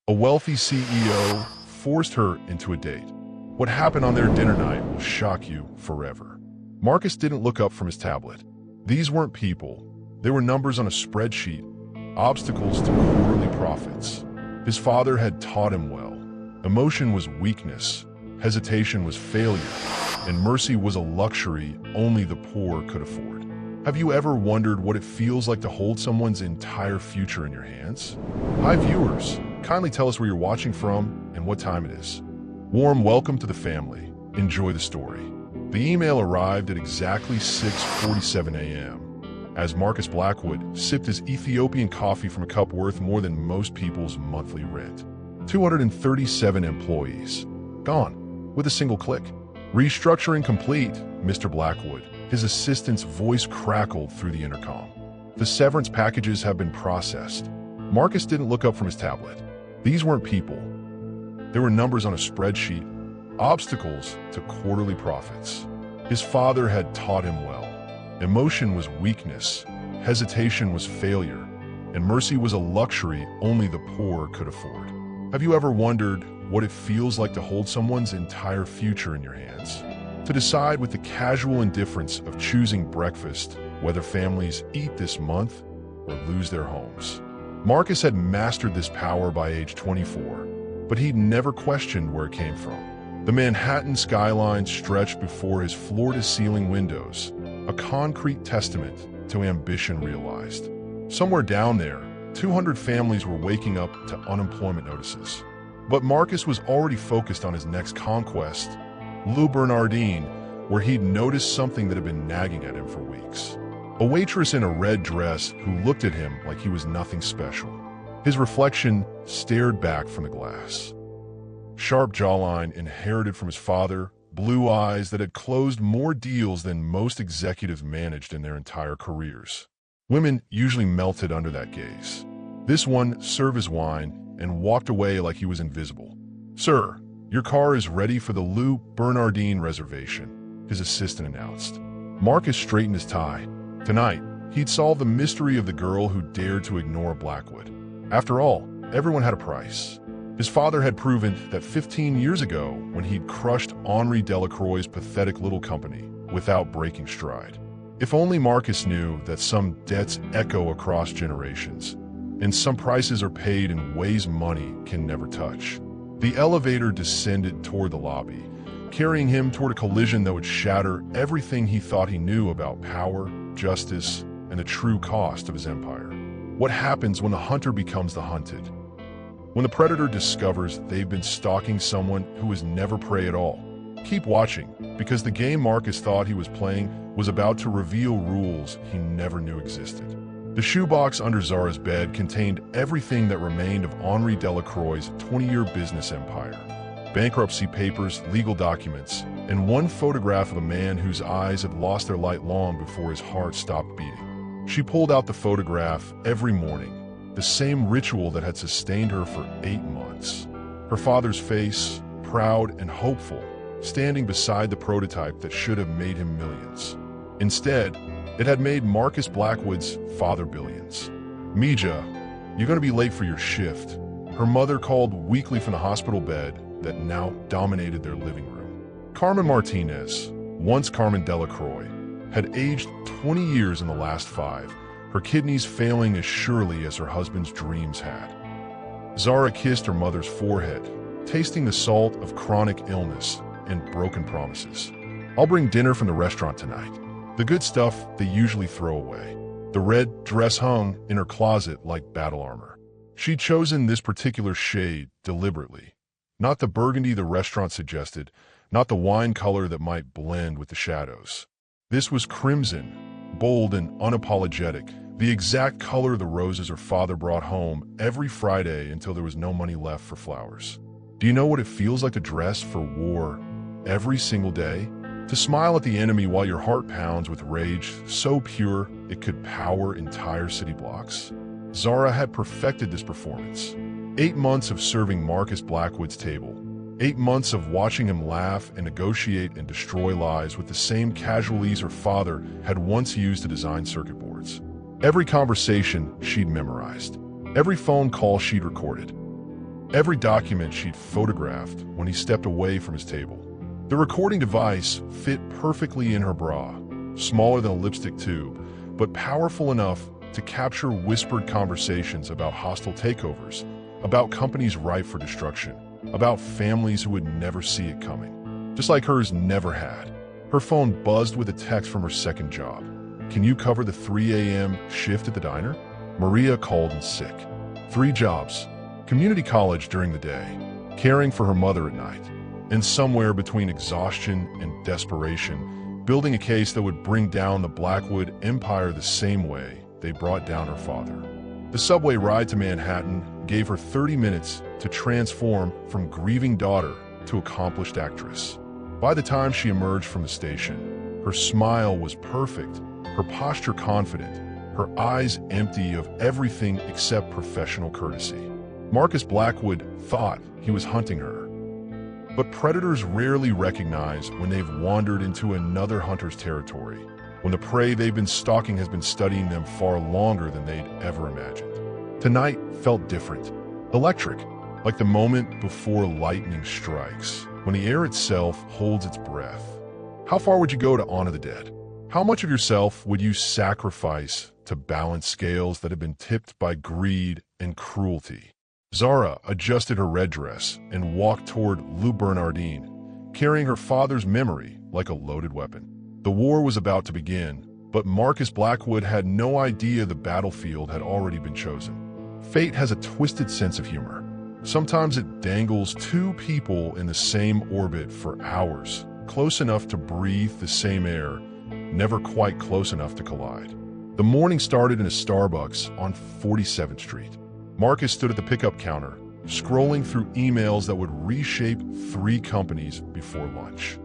A wealthy CEO forced her into a date. What happened on their dinner night will shock you forever. Marcus didn't look up from his tablet. These weren't people. They were numbers on a spreadsheet, obstacles to quarterly profits. His father had taught him well. Emotion was weakness, hesitation was failure, and mercy was a luxury only the poor could afford. Have you ever wondered what it feels like to hold someone's entire future in your hands? Hi viewers, kindly tell us where you're watching from and what time it is. Warm welcome to the family. Enjoy the story. The email arrived at exactly 6:47 a.m. as Marcus Blackwood sipped his Ethiopian coffee from a cup worth more than most people's monthly rent. 237 employees. Gone with a single click. Restructuring complete, Mr. Blackwood. His assistant's voice crackled through the intercom. The severance packages have been processed. Marcus didn't look up from his tablet. These weren't people. They were numbers on a spreadsheet, obstacles to quarterly profits. His father had taught him well. Emotion was weakness, hesitation was failure, and mercy was a luxury only the poor could afford. Have you ever wondered what it feels like to hold someone's entire future in your hands? To decide with the casual indifference of choosing breakfast whether families eat this month or lose their homes. Marcus had mastered this power by age 24, but he'd never questioned where it came from. The Manhattan skyline stretched before his floor-to-ceiling windows, a concrete testament to ambition realized. Somewhere down there, 200 families were waking up to unemployment notices. But Marcus was already focused on his next conquest, Le Bernardin, where he'd noticed something that had been nagging at him for weeks. A waitress in a red dress who looked at him like he was nothing special. His reflection stared back from the glass. Sharp jawline inherited from his father, blue eyes that had closed more deals than most executives managed in their entire careers. Women usually melted under that gaze. This one served his wine and walked away like he was invisible. "Sir, your car is ready for the Le Bernardin reservation," his assistant announced. Marcus straightened his tie. Tonight, he'd solve the mystery of the girl who dared to ignore Blackwood. After all, everyone had a price. His father had proven that 15 years ago when he'd crushed Henri Delacroix's pathetic little company without breaking stride. If only Marcus knew that some debts echo across generations, and some prices are paid in ways money can never touch. The elevator descended toward the lobby, carrying him toward a collision that would shatter everything he thought he knew about power, justice, and the true cost of his empire. What happens when the hunter becomes the hunted? When the predator discovers they've been stalking someone who was never prey at all? Keep watching, because the game Marcus thought he was playing was about to reveal rules he never knew existed. The shoebox under Zara's bed contained everything that remained of Henri Delacroix's 20-year business empire. Bankruptcy papers, legal documents, and one photograph of a man whose eyes had lost their light long before his heart stopped beating. She pulled out the photograph every morning, the same ritual that had sustained her for 8 months. Her father's face, proud and hopeful, standing beside the prototype that should have made him millions. Instead, it had made Marcus Blackwood's father billions. "Mija, you're going to be late for your shift," her mother called weekly from the hospital bed that now dominated their living room. Carmen Martinez, once Carmen Delacroix, had aged 20 years in the last 5, her kidneys failing as surely as her husband's dreams had. Zara kissed her mother's forehead, tasting the salt of chronic illness and broken promises. "I'll bring dinner from the restaurant tonight. The good stuff they usually throw away." The red dress hung in her closet like battle armor. She'd chosen this particular shade deliberately. Not the burgundy the restaurant suggested, not the wine color that might blend with the shadows. This was crimson, bold and unapologetic, the exact color of the roses her father brought home every Friday until there was no money left for flowers. Do you know what it feels like to dress for war every single day? To smile at the enemy while your heart pounds with rage so pure it could power entire city blocks? Zara had perfected this performance. 8 months of serving Marcus Blackwood's table. 8 months of watching him laugh and negotiate and destroy lies with the same casual ease her father had once used to design circuit boards. Every conversation she'd memorized. Every phone call she'd recorded. every document she'd photographed when he stepped away from his table. The recording device fit perfectly in her bra, smaller than a lipstick tube, but powerful enough to capture whispered conversations about hostile takeovers, about companies ripe for destruction, about families who would never see it coming, just like hers never had. Her phone buzzed with a text from her second job. "Can you cover the 3 a.m. shift at the diner?" Maria called in sick. 3 jobs: community college during the day, caring for her mother at night, and somewhere between exhaustion and desperation, building a case that would bring down the Blackwood empire the same way they brought down her father. The subway ride to Manhattan gave her 30 minutes to transform from grieving daughter to accomplished actress. By the time she emerged from the station, her smile was perfect, her posture confident, her eyes empty of everything except professional courtesy. Marcus Blackwood thought he was hunting her. But predators rarely recognize when they've wandered into another hunter's territory, when the prey they've been stalking has been studying them far longer than they'd ever imagined. Tonight felt different, electric, like the moment before lightning strikes, when the air itself holds its breath. How far would you go to honor the dead? How much of yourself would you sacrifice to balance scales that have been tipped by greed and cruelty? Zara adjusted her red dress and walked toward Lou Bernardin, carrying her father's memory like a loaded weapon. The war was about to begin, but Marcus Blackwood had no idea the battlefield had already been chosen. Fate has a twisted sense of humor. Sometimes it dangles 2 people in the same orbit for hours, close enough to breathe the same air, never quite close enough to collide. The morning started in a Starbucks on 47th Street. Marcus stood at the pickup counter, scrolling through emails that would reshape 3 companies before lunch.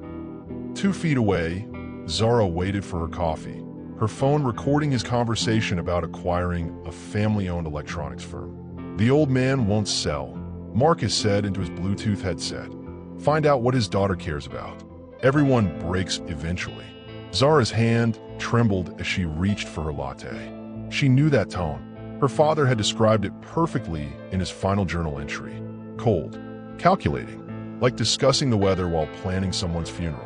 2 feet away, Zara waited for her coffee, her phone recording his conversation about acquiring a family-owned electronics firm. "The old man won't sell," Marcus said into his Bluetooth headset. "Find out what his daughter cares about. Everyone breaks eventually." Zara's hand trembled as she reached for her latte. She knew that tone. Her father had described it perfectly in his final journal entry. Cold, calculating, like discussing the weather while planning someone's funeral.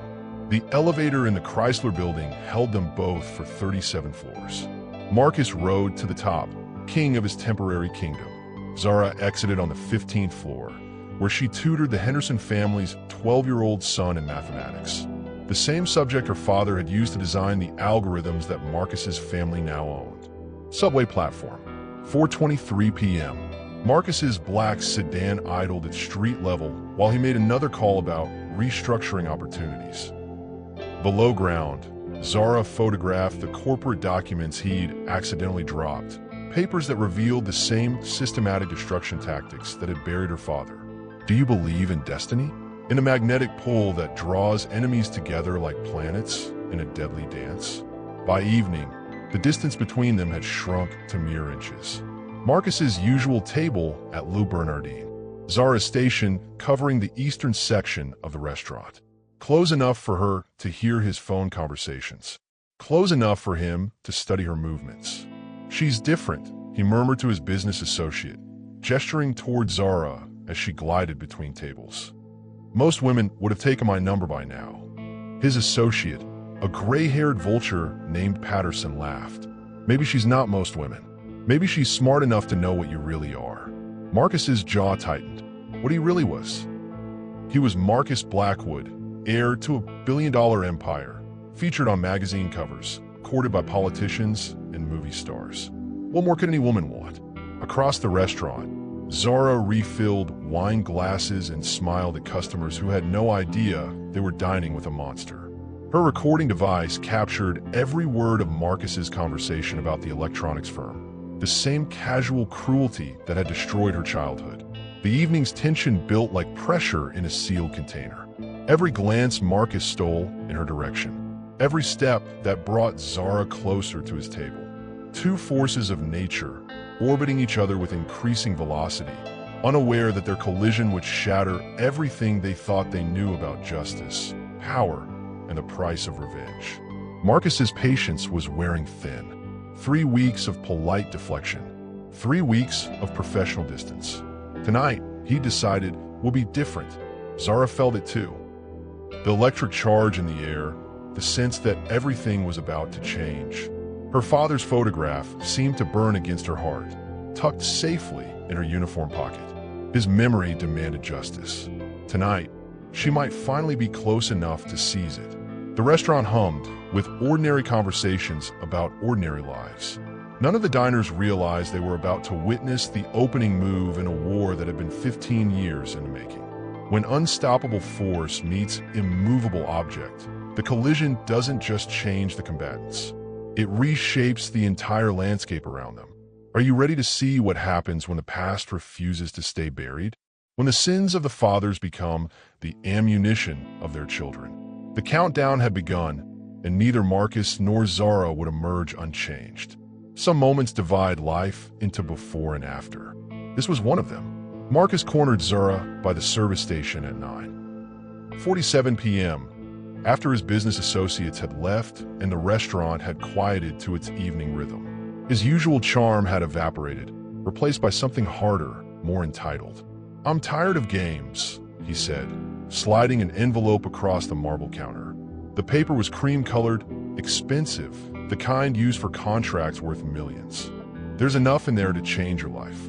The elevator in the Chrysler building held them both for 37 floors. Marcus rode to the top, king of his temporary kingdom. Zara exited on the 15th floor, where she tutored the Henderson family's 12-year-old son in mathematics. The same subject her father had used to design the algorithms that Marcus's family now owned. Subway platform, 4:23 p.m. Marcus's black sedan idled at street level while he made another call about restructuring opportunities. Below ground, Zara photographed the corporate documents he'd accidentally dropped, papers that revealed the same systematic destruction tactics that had buried her father. Do you believe in destiny? In a magnetic pull that draws enemies together like planets in a deadly dance? By evening, the distance between them had shrunk to mere inches. Marcus's usual table at Lou Bernardin, Zara's station covering the eastern section of the restaurant. Close enough for her to hear his phone conversations. Close enough for him to study her movements. "She's different," he murmured to his business associate, gesturing toward Zara as she glided between tables. "Most women would have taken my number by now." His associate, a gray-haired vulture named Patterson, laughed. "Maybe she's not most women. Maybe she's smart enough to know what you really are." Marcus's jaw tightened. What he really was. He was Marcus Blackwood, heir to a billion-dollar empire, featured on magazine covers, courted by politicians and movie stars. What more could any woman want? Across the restaurant, Zara refilled wine glasses and smiled at customers who had no idea they were dining with a monster. Her recording device captured every word of Marcus's conversation about the electronics firm, the same casual cruelty that had destroyed her childhood. The evening's tension built like pressure in a sealed container. Every glance Marcus stole in her direction. Every step that brought Zara closer to his table. 2 forces of nature, orbiting each other with increasing velocity, unaware that their collision would shatter everything they thought they knew about justice, power, and the price of revenge. Marcus's patience was wearing thin. 3 weeks of polite deflection. 3 weeks of professional distance. Tonight, he decided, will be different. Zara felt it too. The electric charge in the air, the sense that everything was about to change. Her father's photograph seemed to burn against her heart, tucked safely in her uniform pocket. His memory demanded justice. Tonight, she might finally be close enough to seize it. The restaurant hummed with ordinary conversations about ordinary lives. None of the diners realized they were about to witness the opening move in a war that had been 15 years in the making. When unstoppable force meets immovable object, the collision doesn't just change the combatants. It reshapes the entire landscape around them. Are you ready to see what happens when the past refuses to stay buried? When the sins of the fathers become the ammunition of their children. The countdown had begun, and neither Marcus nor Zara would emerge unchanged. Some moments divide life into before and after. This was one of them. Marcus cornered Zara by the service station at 9:47 p.m. after his business associates had left and the restaurant had quieted to its evening rhythm. His usual charm had evaporated, replaced by something harder, more entitled. "I'm tired of games," he said, sliding an envelope across the marble counter. The paper was cream-colored, expensive, the kind used for contracts worth millions. "There's enough in there to change your life."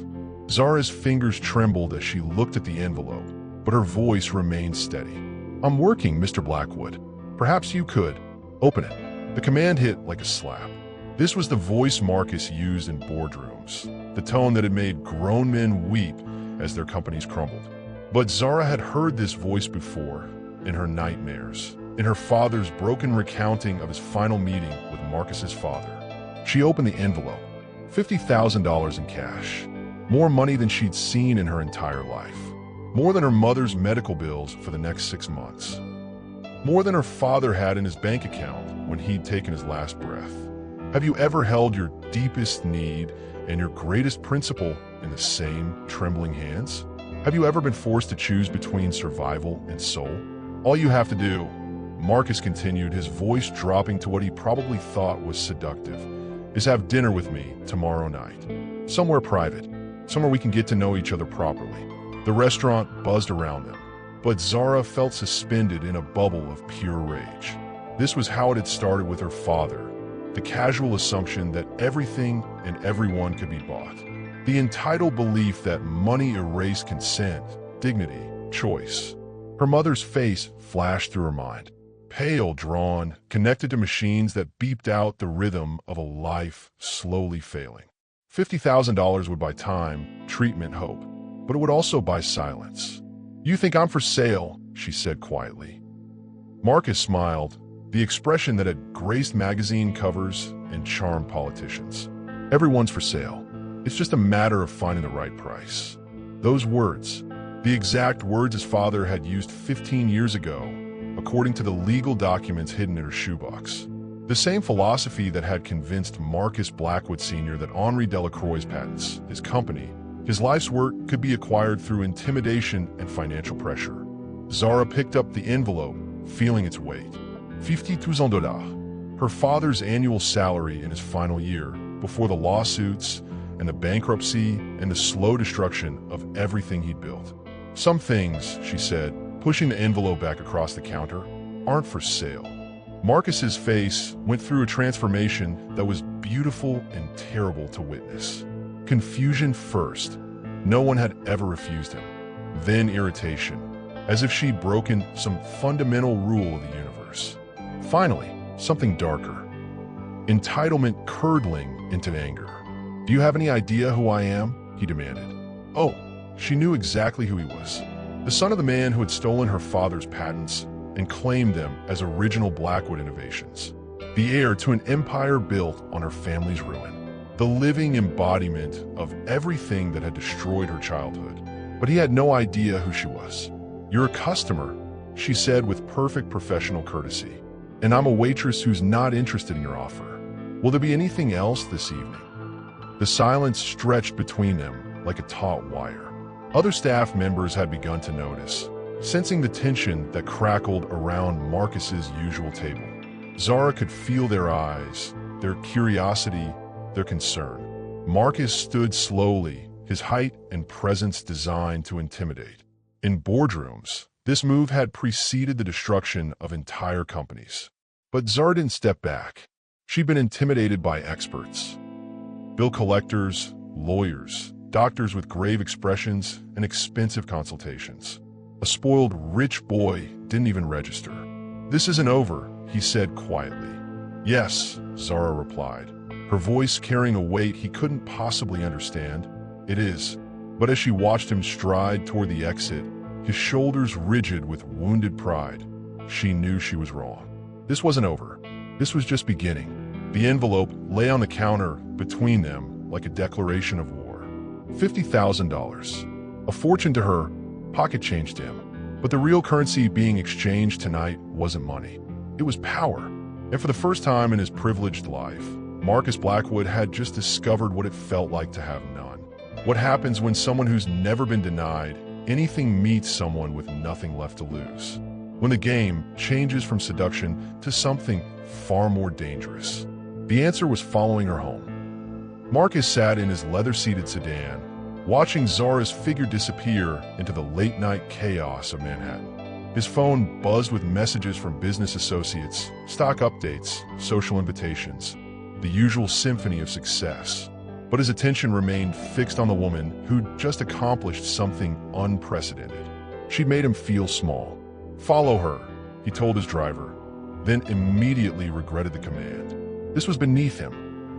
Zara's fingers trembled as she looked at the envelope, but her voice remained steady. "I'm working, Mr. Blackwood. Perhaps you could. Open it." The command hit like a slap. This was the voice Marcus used in boardrooms, the tone that had made grown men weep as their companies crumbled. But Zara had heard this voice before, in her nightmares, in her father's broken recounting of his final meeting with Marcus's father. She opened the envelope. $50,000 in cash. More money than she'd seen in her entire life. More than her mother's medical bills for the next 6 months. More than her father had in his bank account when he'd taken his last breath. Have you ever held your deepest need and your greatest principle in the same trembling hands? Have you ever been forced to choose between survival and soul? All you have to do, Marcus continued, his voice dropping to what he probably thought was seductive, is have dinner with me tomorrow night. Somewhere private, somewhere we can get to know each other properly. The restaurant buzzed around them, but Zara felt suspended in a bubble of pure rage. This was how it had started with her father, the casual assumption that everything and everyone could be bought. The entitled belief that money erased consent, dignity, choice. Her mother's face flashed through her mind. Pale, drawn, connected to machines that beeped out the rhythm of a life slowly failing. $50,000 would buy time, treatment, hope, but it would also buy silence. "You think I'm for sale," she said quietly. Marcus smiled, the expression that had graced magazine covers and charmed politicians. "Everyone's for sale. It's just a matter of finding the right price." Those words, the exact words his father had used 15 years ago, according to the legal documents hidden in her shoebox. The same philosophy that had convinced Marcus Blackwood Sr. that Henri Delacroix's patents, his company, his life's work could be acquired through intimidation and financial pressure. Zara picked up the envelope, feeling its weight. $50,000. Her father's annual salary in his final year, before the lawsuits and the bankruptcy and the slow destruction of everything he'd built. "Some things," she said, pushing the envelope back across the counter, "aren't for sale." Marcus's face went through a transformation that was beautiful and terrible to witness. Confusion first. No one had ever refused him. Then irritation, as if she'd broken some fundamental rule of the universe. Finally, something darker. Entitlement curdling into anger. "Do you have any idea who I am?" he demanded. Oh, she knew exactly who he was. The son of the man who had stolen her father's patents and claimed them as original Blackwood innovations. The heir to an empire built on her family's ruin. The living embodiment of everything that had destroyed her childhood. But he had no idea who she was. "You're a customer," she said with perfect professional courtesy. "And I'm a waitress who's not interested in your offer. Will there be anything else this evening?" The silence stretched between them like a taut wire. Other staff members had begun to notice, sensing the tension that crackled around Marcus's usual table. Zara could feel their eyes, their curiosity, their concern. Marcus stood slowly, his height and presence designed to intimidate. In boardrooms, this move had preceded the destruction of entire companies. But Zara didn't step back. She'd been intimidated by experts. Bill collectors, lawyers, doctors with grave expressions, and expensive consultations. A spoiled rich boy didn't even register. "This isn't over," he said quietly. "Yes," Zara replied, her voice carrying a weight he couldn't possibly understand. "It is." But as she watched him stride toward the exit, his shoulders rigid with wounded pride, she knew she was wrong. This wasn't over. This was just beginning. The envelope lay on the counter between them like a declaration of war. $50,000. A fortune to her, pocket change to him. But the real currency being exchanged tonight wasn't money. It was power. And for the first time in his privileged life, Marcus Blackwood had just discovered what it felt like to have none. What happens when someone who's never been denied anything meets someone with nothing left to lose? When the game changes from seduction to something far more dangerous. The answer was following her home. Marcus sat in his leather-seated sedan, watching Zara's figure disappear into the late-night chaos of Manhattan. His phone buzzed with messages from business associates, stock updates, social invitations, the usual symphony of success. But his attention remained fixed on the woman who'd just accomplished something unprecedented. She'd made him feel small. "Follow her," he told his driver, then immediately regretted the command. This was beneath him.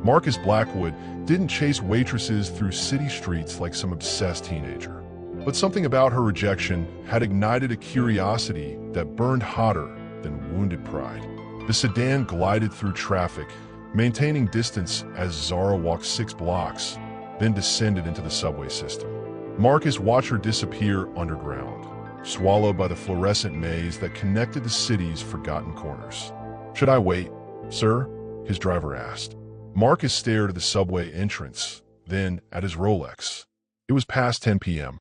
Marcus Blackwood didn't chase waitresses through city streets like some obsessed teenager. But something about her rejection had ignited a curiosity that burned hotter than wounded pride. The sedan glided through traffic, maintaining distance as Zara walked 6 blocks, then descended into the subway system. Marcus watched her disappear underground, swallowed by the fluorescent maze that connected the city's forgotten corners. "Should I wait, sir?" his driver asked. Marcus stared at the subway entrance, then at his Rolex. It was past 10 p.m.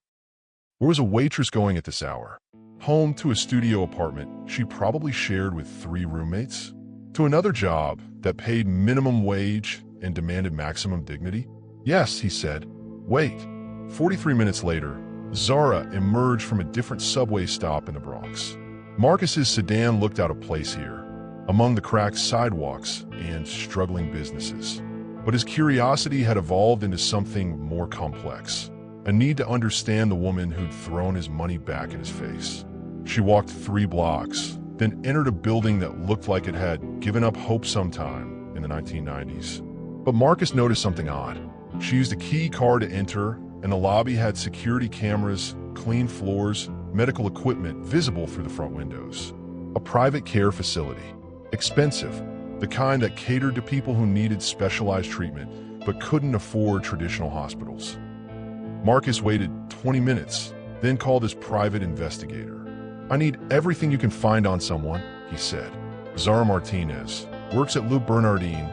Where was a waitress going at this hour? Home to a studio apartment she probably shared with 3 roommates? To another job that paid minimum wage and demanded maximum dignity? "Yes," he said. "Wait." 43 minutes later, Zara emerged from a different subway stop in the Bronx. Marcus's sedan looked out of place here, among the cracked sidewalks and struggling businesses. But his curiosity had evolved into something more complex, a need to understand the woman who'd thrown his money back in his face. She walked 3 blocks, then entered a building that looked like it had given up hope sometime in the 1990s. But Marcus noticed something odd. She used a key card to enter, and the lobby had security cameras, clean floors, medical equipment visible through the front windows. A private care facility. Expensive, the kind that catered to people who needed specialized treatment but couldn't afford traditional hospitals. Marcus waited 20 minutes, then called his private investigator. "I need everything you can find on someone," he said. "Zara Martinez, works at Lou Bernardine,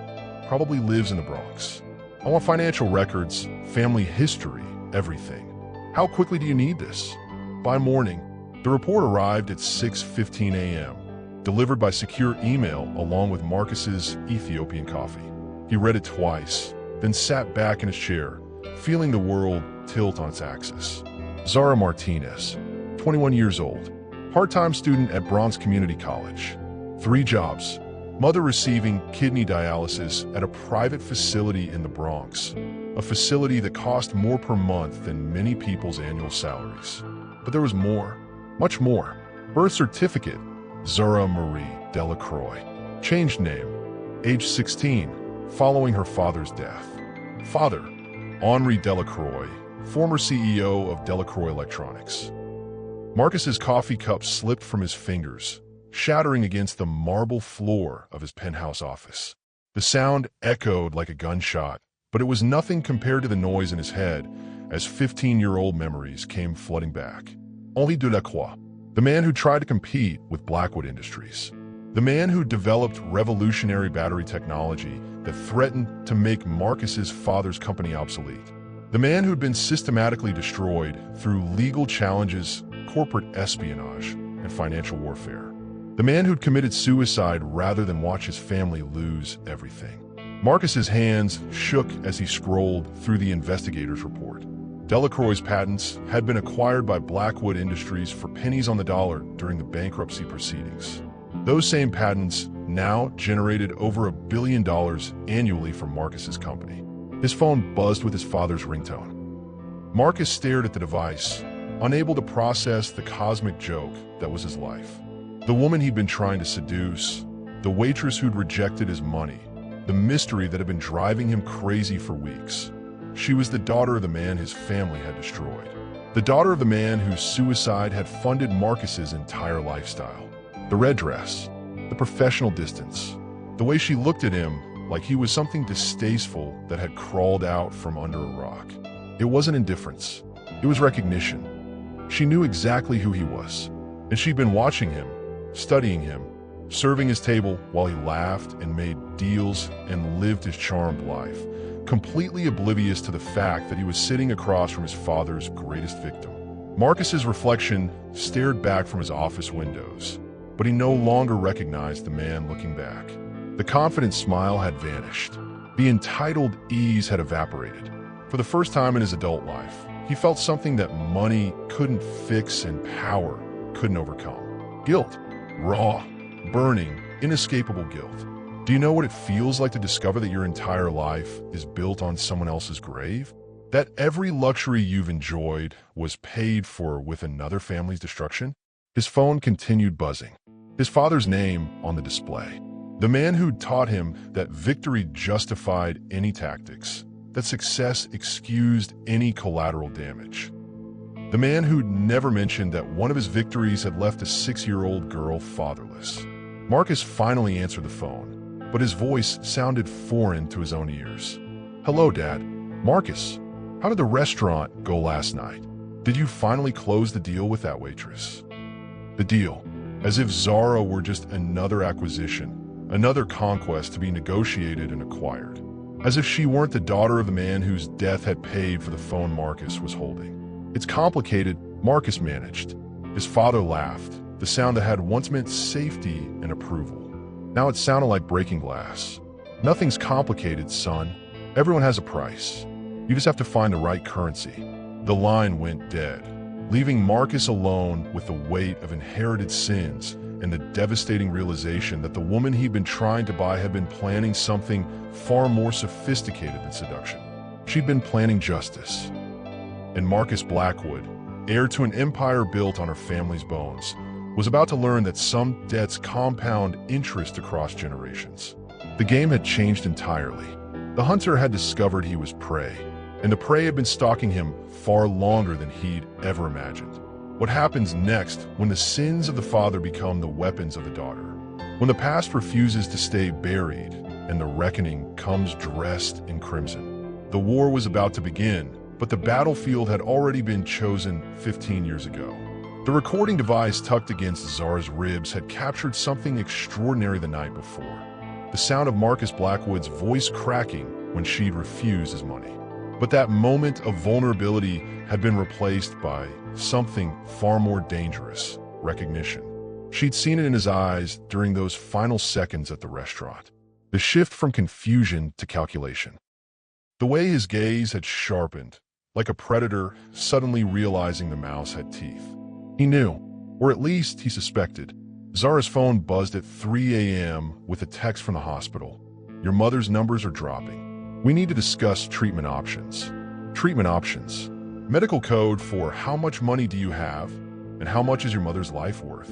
probably lives in the Bronx. I want financial records, family history, everything. How quickly do you need this?" By morning, the report arrived at 6:15 a.m., delivered by secure email along with Marcus's Ethiopian coffee. He read it twice, then sat back in his chair, feeling the world tilt on its axis. Zara Martinez, 21 years old, part-time student at Bronx Community College. 3 jobs. Mother receiving kidney dialysis at a private facility in the Bronx, a facility that cost more per month than many people's annual salaries. But there was more, much more. Birth certificate, Zara Marie Delacroix. Changed name, age 16, following her father's death. Father, Henri Delacroix, former CEO of Delacroix Electronics. Marcus's coffee cup slipped from his fingers, shattering against the marble floor of his penthouse office. The sound echoed like a gunshot, but it was nothing compared to the noise in his head as 15-year-old memories came flooding back. Henri Delacroix, the man who tried to compete with Blackwood Industries. The man who developed revolutionary battery technology that threatened to make Marcus's father's company obsolete. The man who'd been systematically destroyed through legal challenges, corporate espionage, and financial warfare. The man who'd committed suicide rather than watch his family lose everything. Marcus's hands shook as he scrolled through the investigator's report. Delacroix's patents had been acquired by Blackwood Industries for pennies on the dollar during the bankruptcy proceedings. Those same patents now generated over $1 billion annually for Marcus's company. His phone buzzed with his father's ringtone. Marcus stared at the device, unable to process the cosmic joke that was his life. The woman he'd been trying to seduce, the waitress who'd rejected his money, the mystery that had been driving him crazy for weeks. She was the daughter of the man his family had destroyed. The daughter of the man whose suicide had funded Marcus's entire lifestyle. The red dress, the professional distance, the way she looked at him like he was something distasteful that had crawled out from under a rock. It wasn't indifference, it was recognition. She knew exactly who he was, and she'd been watching him, studying him, serving his table while he laughed and made deals and lived his charmed life, completely oblivious to the fact that he was sitting across from his father's greatest victim. Marcus's reflection stared back from his office windows, but he no longer recognized the man looking back. The confident smile had vanished. The entitled ease had evaporated. For the first time in his adult life, he felt something that money couldn't fix and power couldn't overcome. Guilt. Raw, burning, inescapable guilt. Do you know what it feels like to discover that your entire life is built on someone else's grave? That every luxury you've enjoyed was paid for with another family's destruction? His phone continued buzzing. His father's name on the display. The man who'd taught him that victory justified any tactics, that success excused any collateral damage. The man who'd never mentioned that one of his victories had left a 6-year-old girl fatherless. Marcus finally answered the phone, but his voice sounded foreign to his own ears. "Hello, Dad. Marcus, how did the restaurant go last night? Did you finally close the deal with that waitress?" The deal, as if Zara were just another acquisition, another conquest to be negotiated and acquired. As if she weren't the daughter of the man whose death had paid for the phone Marcus was holding. "It's complicated," Marcus managed. His father laughed, the sound that had once meant safety and approval. Now it sounded like breaking glass. "Nothing's complicated, son. Everyone has a price. You just have to find the right currency." The line went dead, leaving Marcus alone with the weight of inherited sins and the devastating realization that the woman he'd been trying to buy had been planning something far more sophisticated than seduction. She'd been planning justice. And Marcus Blackwood, heir to an empire built on her family's bones, was about to learn that some debts compound interest across generations. The game had changed entirely. The hunter had discovered he was prey, and the prey had been stalking him far longer than he'd ever imagined. What happens next when the sins of the father become the weapons of the daughter? When the past refuses to stay buried and the reckoning comes dressed in crimson. The war was about to begin, but the battlefield had already been chosen 15 years ago. The recording device tucked against Zara's ribs had captured something extraordinary the night before. The sound of Marcus Blackwood's voice cracking when she'd refused his money. But that moment of vulnerability had been replaced by something far more dangerous: recognition. She'd seen it in his eyes during those final seconds at the restaurant. The shift from confusion to calculation. The way his gaze had sharpened, like a predator suddenly realizing the mouse had teeth. He knew, or at least he suspected. Zara's phone buzzed at 3 a.m. with a text from the hospital. "Your mother's numbers are dropping. We need to discuss treatment options." Treatment options. Medical code for how much money do you have and how much is your mother's life worth.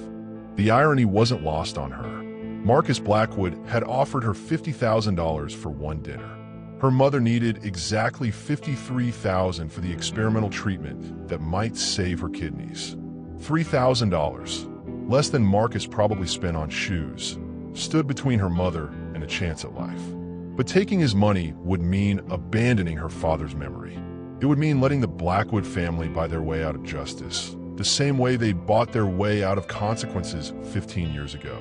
The irony wasn't lost on her. Marcus Blackwood had offered her $50,000 for one dinner. Her mother needed exactly $53,000 for the experimental treatment that might save her kidneys. $3,000, less than Marcus probably spent on shoes, stood between her mother and a chance at life. But taking his money would mean abandoning her father's memory. It would mean letting the Blackwood family buy their way out of justice, the same way they'd bought their way out of consequences 15 years ago.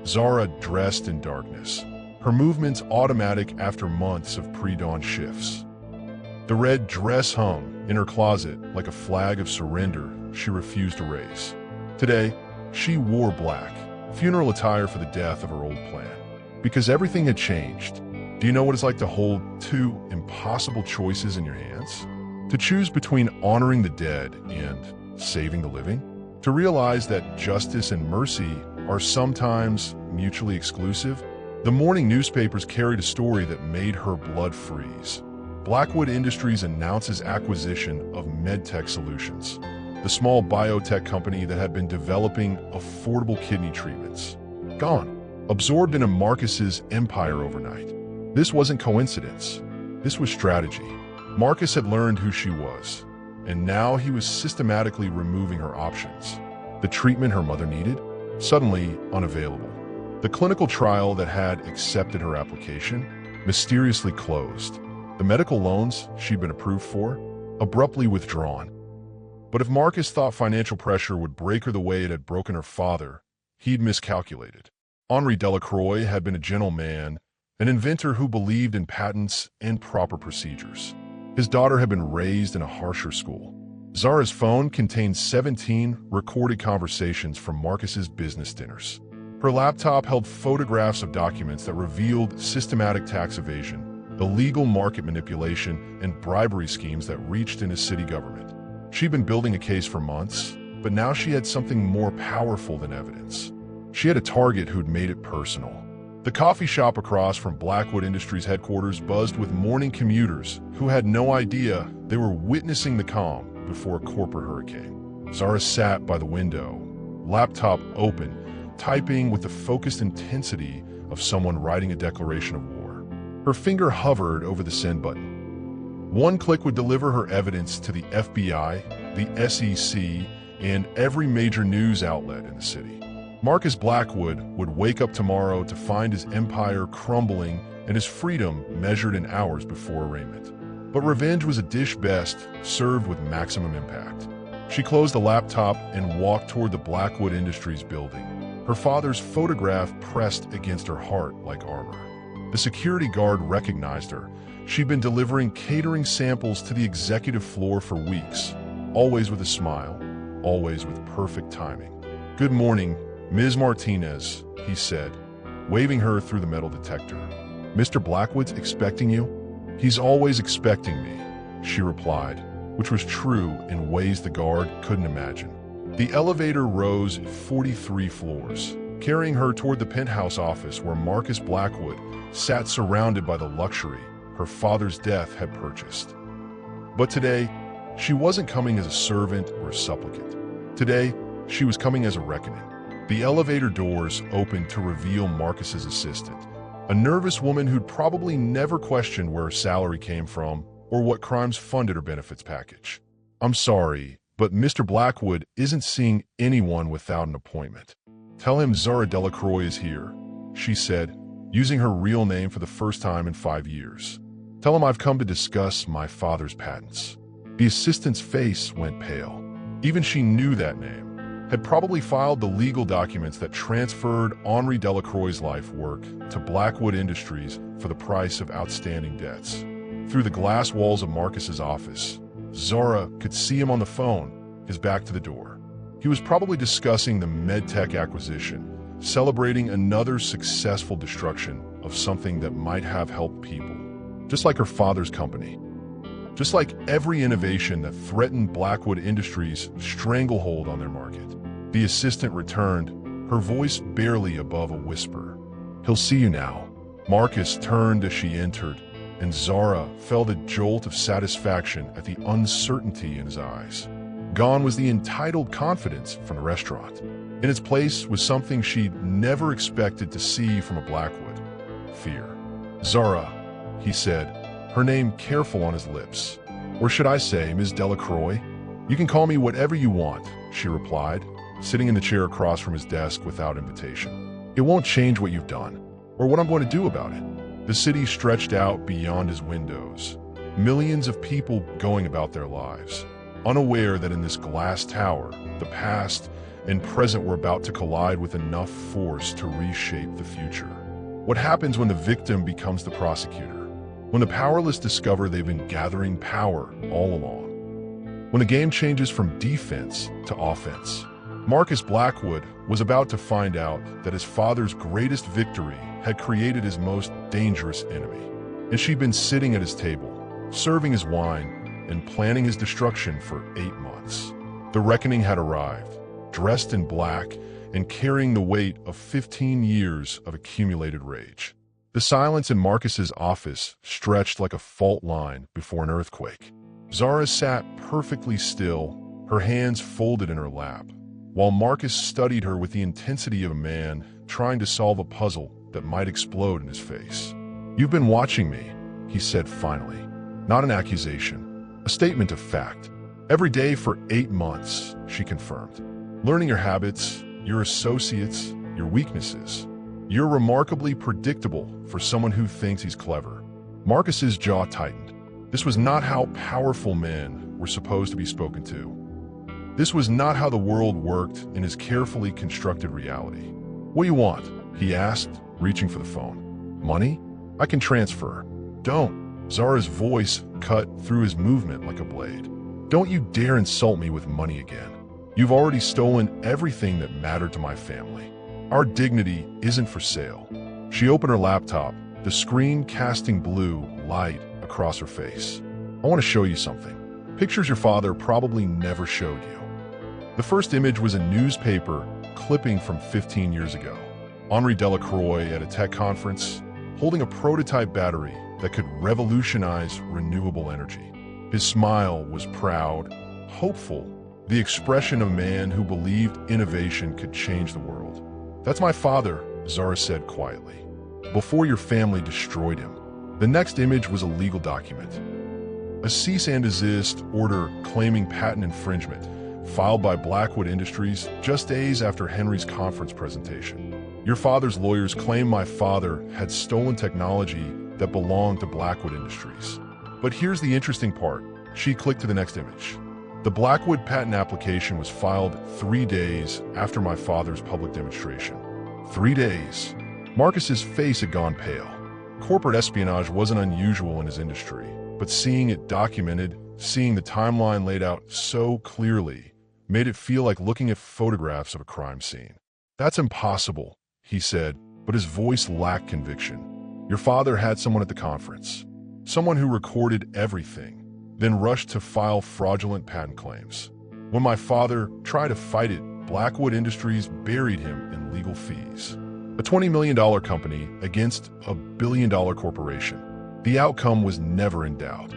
Zara dressed in darkness, her movements automatic after months of pre-dawn shifts. The red dress hung in her closet like a flag of surrender she refused to raise. Today, she wore black, funeral attire for the death of her old plan. Because everything had changed. Do you know what it's like to hold two impossible choices in your hands? To choose between honoring the dead and saving the living? To realize that justice and mercy are sometimes mutually exclusive? The morning newspapers carried a story that made her blood freeze. Blackwood Industries announces acquisition of MedTech Solutions, the small biotech company that had been developing affordable kidney treatments. Gone, absorbed into Marcus's empire overnight. This wasn't coincidence. This was strategy. Marcus had learned who she was, and now he was systematically removing her options. The treatment her mother needed, suddenly unavailable. The clinical trial that had accepted her application, mysteriously closed. The medical loans she'd been approved for, abruptly withdrawn. But if Marcus thought financial pressure would break her the way it had broken her father, he'd miscalculated. Henri Delacroix had been a gentleman, an inventor who believed in patents and proper procedures. His daughter had been raised in a harsher school. Zara's phone contained 17 recorded conversations from Marcus's business dinners. Her laptop held photographs of documents that revealed systematic tax evasion, illegal market manipulation, and bribery schemes that reached into city government. She'd been building a case for months, but now she had something more powerful than evidence. She had a target who'd made it personal. The coffee shop across from Blackwood Industries headquarters buzzed with morning commuters who had no idea they were witnessing the calm before a corporate hurricane. Zara sat by the window, laptop open, typing with the focused intensity of someone writing a declaration of war. Her finger hovered over the send button. One click would deliver her evidence to the FBI, the SEC, and every major news outlet in the city. Marcus Blackwood would wake up tomorrow to find his empire crumbling and his freedom measured in hours before arraignment. But revenge was a dish best served with maximum impact. She closed the laptop and walked toward the Blackwood Industries building, her father's photograph pressed against her heart like armor. The security guard recognized her. She'd been delivering catering samples to the executive floor for weeks, always with a smile, always with perfect timing. "Good morning, Ms. Martinez," he said, waving her through the metal detector. "Mr. Blackwood's expecting you?" "He's always expecting me," she replied, which was true in ways the guard couldn't imagine. The elevator rose 43 floors, carrying her toward the penthouse office where Marcus Blackwood sat surrounded by the luxury her father's death had purchased. But today, she wasn't coming as a servant or a supplicant. Today, she was coming as a reckoning. The elevator doors opened to reveal Marcus's assistant, a nervous woman who'd probably never questioned where her salary came from or what crimes funded her benefits package. "I'm sorry, but Mr. Blackwood isn't seeing anyone without an appointment. Tell him Zara Delacroix is here," she said, using her real name for the first time in 5 years. "Tell him I've come to discuss my father's patents." The assistant's face went pale. Even she knew that name, had probably filed the legal documents that transferred Henri Delacroix's life work to Blackwood Industries for the price of outstanding debts. Through the glass walls of Marcus's office, Zara could see him on the phone, his back to the door. He was probably discussing the MedTech acquisition, celebrating another successful destruction of something that might have helped people, just like her father's company. Just like every innovation that threatened Blackwood Industries' stranglehold on their market. The assistant returned, her voice barely above a whisper. "He'll see you now." Marcus turned as she entered, and Zara felt a jolt of satisfaction at the uncertainty in his eyes. Gone was the entitled confidence from the restaurant. In its place was something she'd never expected to see from a Blackwood: fear. "Zara," he said, her name careful on his lips. "Or should I say, Ms. Delacroix?" "You can call me whatever you want," she replied, sitting in the chair across from his desk without invitation. "It won't change what you've done, or what I'm going to do about it." The city stretched out beyond his windows, millions of people going about their lives, unaware that in this glass tower, the past and present were about to collide with enough force to reshape the future. What happens when the victim becomes the prosecutor? When the powerless discover they've been gathering power all along? When the game changes from defense to offense? Marcus Blackwood was about to find out that his father's greatest victory had created his most dangerous enemy. And she'd been sitting at his table, serving his wine and planning his destruction for 8 months. The reckoning had arrived, dressed in black and carrying the weight of 15 years of accumulated rage. The silence in Marcus's office stretched like a fault line before an earthquake. Zara sat perfectly still, her hands folded in her lap, while Marcus studied her with the intensity of a man trying to solve a puzzle that might explode in his face. "You've been watching me," he said finally. Not an accusation, a statement of fact. "Every day for 8 months," she confirmed. "Learning your habits, your associates, your weaknesses. You're remarkably predictable for someone who thinks he's clever." Marcus's jaw tightened. This was not how powerful men were supposed to be spoken to. This was not how the world worked in his carefully constructed reality. "What do you want?" he asked, reaching for the phone. "Money? I can transfer." "Don't." Zara's voice cut through his movement like a blade. "Don't you dare insult me with money again. You've already stolen everything that mattered to my family. Our dignity isn't for sale." She opened her laptop, the screen casting blue light across her face. "I want to show you something. Pictures your father probably never showed you." The first image was a newspaper clipping from 15 years ago. Henri Delacroix at a tech conference, holding a prototype battery that could revolutionize renewable energy. His smile was proud, hopeful, the expression of a man who believed innovation could change the world. "That's my father," Zara said quietly, "before your family destroyed him." The next image was a legal document. A cease and desist order claiming patent infringement, filed by Blackwood Industries just days after Henry's conference presentation. "Your father's lawyers claim my father had stolen technology that belonged to Blackwood Industries." But here's the interesting part. She clicked to the next image. "The Blackwood patent application was filed 3 days after my father's public demonstration." 3 days. Marcus's face had gone pale. Corporate espionage wasn't unusual in his industry, but seeing it documented, seeing the timeline laid out so clearly, made it feel like looking at photographs of a crime scene. "That's impossible," he said, but his voice lacked conviction. "Your father had someone at the conference. Someone who recorded everything, then rushed to file fraudulent patent claims. When my father tried to fight it, Blackwood Industries buried him in legal fees. A $20 million company against a $1 billion corporation. The outcome was never in doubt."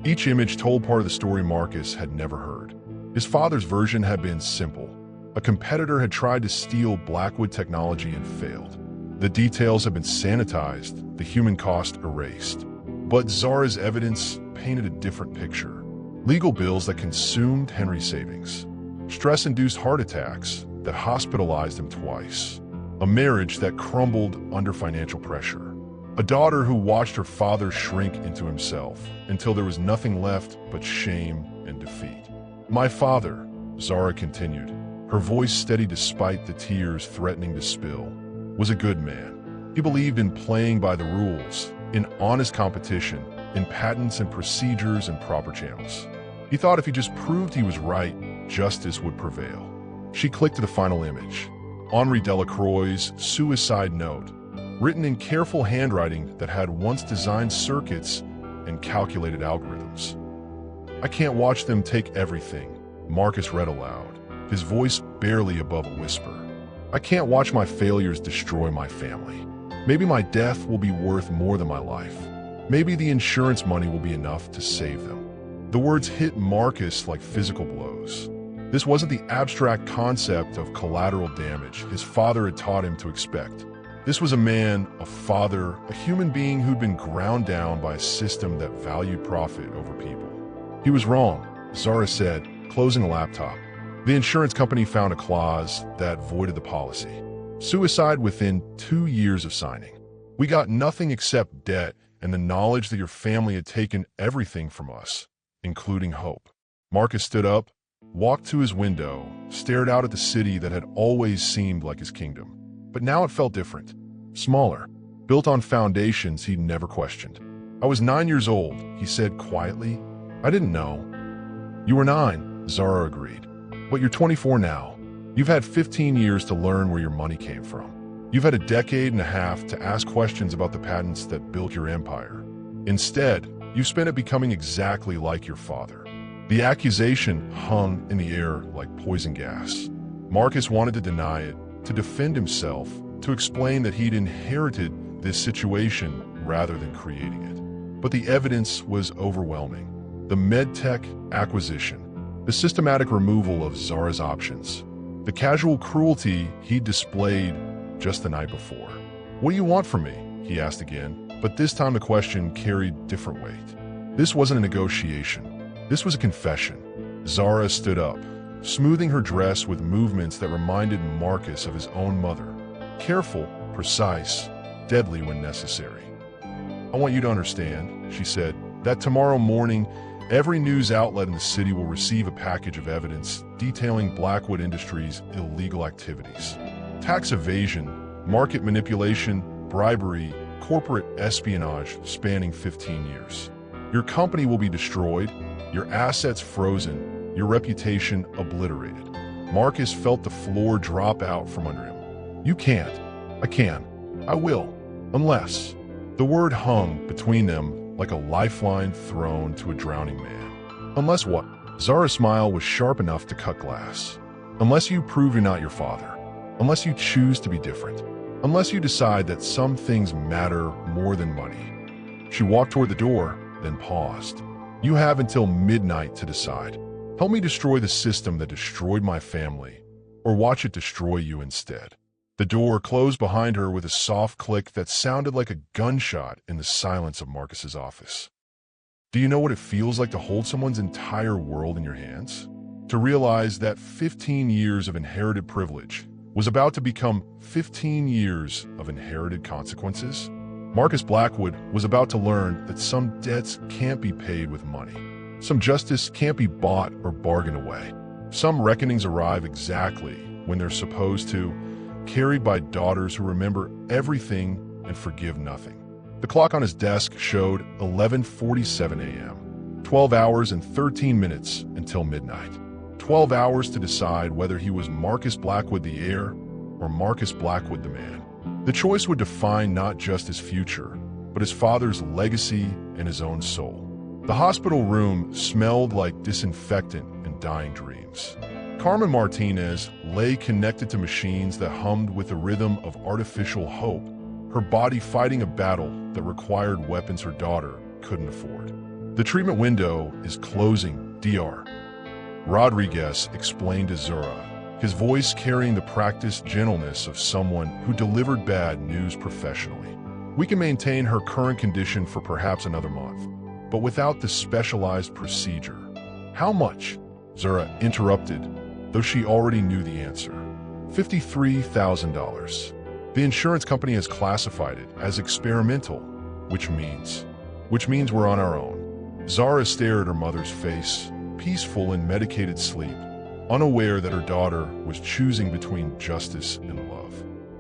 Each image told part of the story Marcus had never heard. His father's version had been simple. A competitor had tried to steal Blackwood technology and failed. The details had been sanitized, the human cost erased. But Zara's evidence painted a different picture. Legal bills that consumed Henry's savings. Stress-induced heart attacks that hospitalized him twice. A marriage that crumbled under financial pressure. A daughter who watched her father shrink into himself until there was nothing left but shame and defeat. "My father," Zara continued, her voice steady despite the tears threatening to spill, "was a good man. He believed in playing by the rules, in honest competition, in patents and procedures and proper channels. He thought if he just proved he was right, justice would prevail." She clicked to the final image. Henri Delacroix's suicide note, written in careful handwriting that had once designed circuits and calculated algorithms. "I can't watch them take everything," Marcus read aloud, his voice barely above a whisper. "I can't watch my failures destroy my family. Maybe my death will be worth more than my life. Maybe the insurance money will be enough to save them." The words hit Marcus like physical blows. This wasn't the abstract concept of collateral damage his father had taught him to expect. This was a man, a father, a human being who'd been ground down by a system that valued profit over people. "He was wrong," Zara said, closing the laptop. "The insurance company found a clause that voided the policy. Suicide within 2 years of signing. We got nothing except debt and the knowledge that your family had taken everything from us, including hope." Marcus stood up, walked to his window, stared out at the city that had always seemed like his kingdom. But now it felt different. Smaller, built on foundations he'd never questioned. "I was 9 years old," he said quietly. "I didn't know." "You were 9, Zara agreed. "But you're 24 now. You've had 15 years to learn where your money came from. You've had a decade and a half to ask questions about the patents that built your empire. Instead, You've spent it becoming exactly like your father. The accusation hung in the air like poison gas. Marcus wanted to deny it, to defend himself, to explain that he'd inherited this situation rather than creating it. But the evidence was overwhelming. The MedTech acquisition, the systematic removal of Zara's options, the casual cruelty he displayed just the night before. "What do you want from me?" he asked again, but this time the question carried different weight. This wasn't a negotiation. This was a confession. Zara stood up, smoothing her dress with movements that reminded Marcus of his own mother. Careful, precise, deadly when necessary. "I want you to understand," she said, "that tomorrow morning, every news outlet in the city will receive a package of evidence detailing Blackwood Industries' illegal activities. Tax evasion, market manipulation, bribery, corporate espionage spanning 15 years. Your company will be destroyed, your assets frozen, your reputation obliterated." Marcus felt the floor drop out from under him. "You can't. I can. I will. Unless." The word hung between them like a lifeline thrown to a drowning man. "Unless what?" Zara's smile was sharp enough to cut glass. "Unless you prove you're not your father. Unless you choose to be different. Unless you decide that some things matter more than money." She walked toward the door, then paused. "You have until midnight to decide. Help me destroy the system that destroyed my family, or watch it destroy you instead." The door closed behind her with a soft click that sounded like a gunshot in the silence of Marcus's office. Do you know what it feels like to hold someone's entire world in your hands? To realize that 15 years of inherited privilege was about to become 15 years of inherited consequences? Marcus Blackwood was about to learn that some debts can't be paid with money. Some justice can't be bought or bargained away. Some reckonings arrive exactly when they're supposed to, carried by daughters who remember everything and forgive nothing. The clock on his desk showed 11:47 a.m. 12 hours and 13 minutes until midnight. 12 hours to decide whether he was Marcus Blackwood the heir or Marcus Blackwood the man. The choice would define not just his future, but his father's legacy and his own soul. The hospital room smelled like disinfectant and dying dreams. Carmen Martinez lay connected to machines that hummed with the rhythm of artificial hope, her body fighting a battle that required weapons her daughter couldn't afford. "The treatment window is closing, Dr. Rodriguez explained to Zara, his voice carrying the practiced gentleness of someone who delivered bad news professionally. "We can maintain her current condition for perhaps another month, but without the specialized procedure." "How much?" Zara interrupted, though she already knew the answer. $53,000. The insurance company has classified it as experimental, which means we're on our own. Zara stared at her mother's face, peaceful in medicated sleep, unaware that her daughter was choosing between justice and love.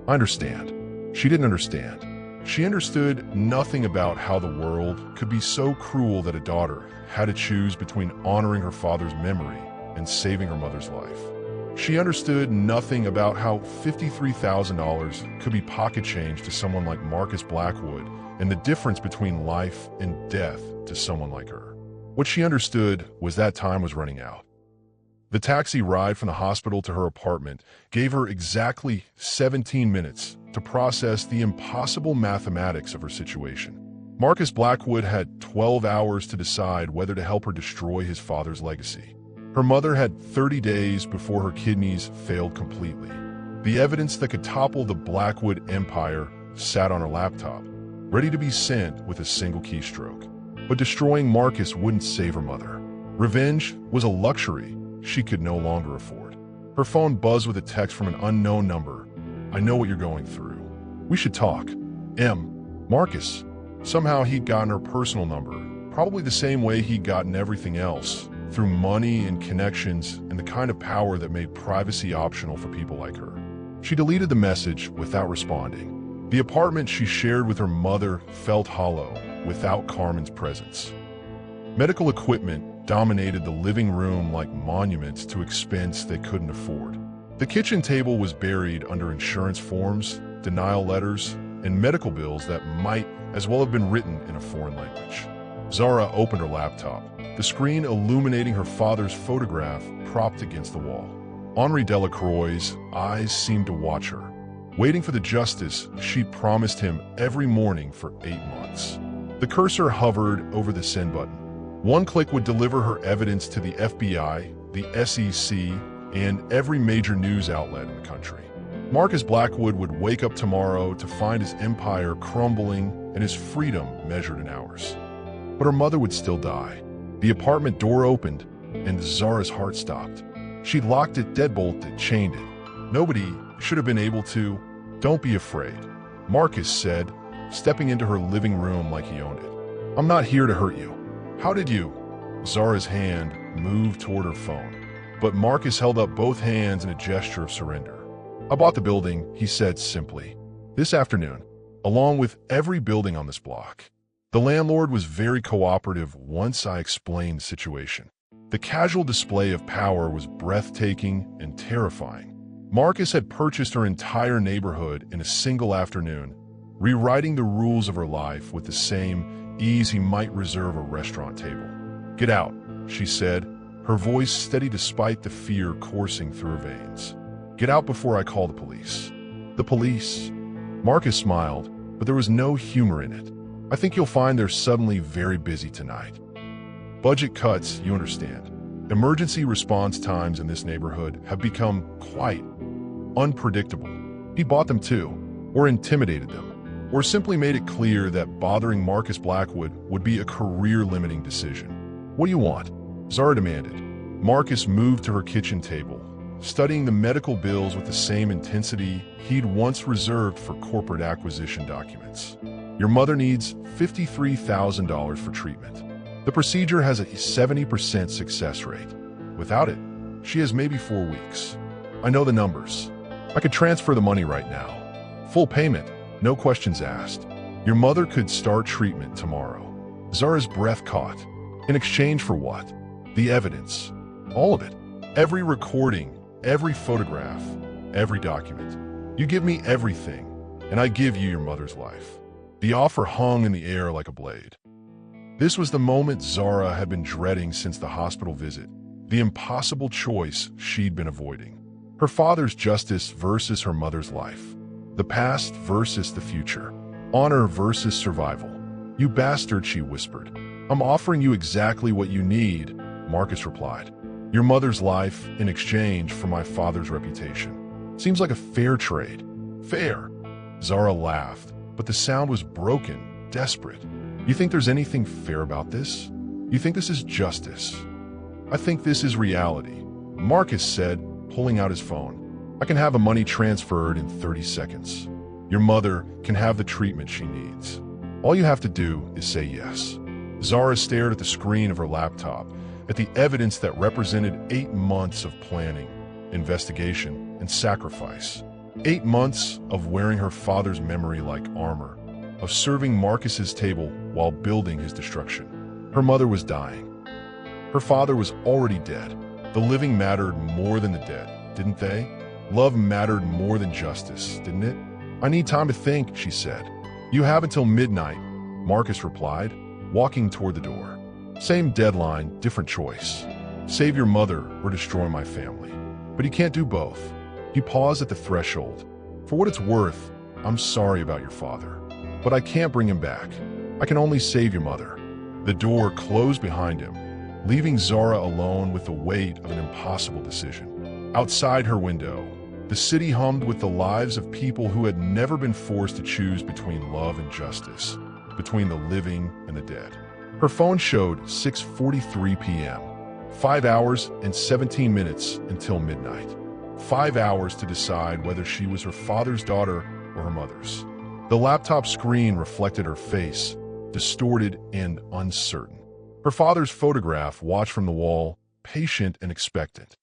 "I understand." She didn't understand. She understood nothing about how the world could be so cruel that a daughter had to choose between honoring her father's memory and saving her mother's life. She understood nothing about how $53,000 could be pocket change to someone like Marcus Blackwood and the difference between life and death to someone like her. What she understood was that time was running out. The taxi ride from the hospital to her apartment gave her exactly 17 minutes to process the impossible mathematics of her situation. Marcus Blackwood had 12 hours to decide whether to help her destroy his father's legacy. Her mother had 30 days before her kidneys failed completely. The evidence that could topple the Blackwood empire sat on her laptop, ready to be sent with a single keystroke. But destroying Marcus wouldn't save her mother. Revenge was a luxury she could no longer afford. Her phone buzzed with a text from an unknown number. "I know what you're going through. We should talk. Marcus." Somehow he'd gotten her personal number, probably the same way he'd gotten everything else, through money and connections and the kind of power that made privacy optional for people like her. She deleted the message without responding. The apartment she shared with her mother felt hollow without Carmen's presence. Medical equipment dominated the living room like monuments to expense they couldn't afford. The kitchen table was buried under insurance forms, denial letters, and medical bills that might as well have been written in a foreign language. Zara opened her laptop, the screen illuminating her father's photograph propped against the wall. Henri Delacroix's eyes seemed to watch her, waiting for the justice she'd promised him every morning for 8 months. The cursor hovered over the send button. One click would deliver her evidence to the FBI, the SEC, and every major news outlet in the country. Marcus Blackwood would wake up tomorrow to find his empire crumbling and his freedom measured in hours. But her mother would still die. The apartment door opened, and Zara's heart stopped. She'd locked it, deadbolted, chained it. Nobody should have been able to. "Don't be afraid," Marcus said, stepping into her living room like he owned it. "I'm not here to hurt you." "How did you?" Zara's hand moved toward her phone, but Marcus held up both hands in a gesture of surrender. "I bought the building," he said simply, "this afternoon, along with every building on this block." The landlord was very cooperative once I explained the situation. The casual display of power was breathtaking and terrifying. Marcus had purchased her entire neighborhood in a single afternoon, rewriting the rules of her life with the same ease he might reserve a restaurant table. "Get out," she said, her voice steady despite the fear coursing through her veins. "Get out before I call the police." "The police?" Marcus smiled, but there was no humor in it. "I think you'll find they're suddenly very busy tonight. Budget cuts, you understand. Emergency response times in this neighborhood have become quite unpredictable." He bought them too, or intimidated them, or simply made it clear that bothering Marcus Blackwood would be a career-limiting decision. "What do you want?" Zara demanded. Marcus moved to her kitchen table, studying the medical bills with the same intensity he'd once reserved for corporate acquisition documents. "Your mother needs $53,000 for treatment. The procedure has a 70% success rate. Without it, she has maybe 4 weeks. I know the numbers. I could transfer the money right now. Full payment, no questions asked. Your mother could start treatment tomorrow." Zara's breath caught. In exchange for what? The evidence. All of it. Every recording, every photograph, every document. "You give me everything, and I give you your mother's life." The offer hung in the air like a blade. This was the moment Zara had been dreading since the hospital visit, the impossible choice she'd been avoiding. Her father's justice versus her mother's life. The past versus the future. Honor versus survival. "You bastard," she whispered. "I'm offering you exactly what you need," Marcus replied. "Your mother's life in exchange for my father's reputation. Seems like a fair trade." "Fair?" Zara laughed, but the sound was broken, desperate. "You think there's anything fair about this? You think this is justice?" "I think this is reality," Marcus said, pulling out his phone. "I can have the money transferred in 30 seconds. Your mother can have the treatment she needs. All you have to do is say yes." Zara stared at the screen of her laptop, at the evidence that represented 8 months of planning, investigation, and sacrifice. 8 months of wearing her father's memory like armor, of serving Marcus's table while building his destruction. Her mother was dying. Her father was already dead. The living mattered more than the dead, didn't they? Love mattered more than justice, didn't it? "I need time to think," she said. "You have until midnight," Marcus replied, walking toward the door. "Same deadline, different choice. Save your mother or destroy my family. But you can't do both." He paused at the threshold. "For what it's worth, I'm sorry about your father. But I can't bring him back. I can only save your mother." The door closed behind him, leaving Zara alone with the weight of an impossible decision. Outside her window, the city hummed with the lives of people who had never been forced to choose between love and justice, between the living and the dead. Her phone showed 6:43 p.m., 5 hours and 17 minutes until midnight. 5 hours to decide whether she was her father's daughter or her mother's. The laptop screen reflected her face, distorted and uncertain. Her father's photograph watched from the wall, patient and expectant.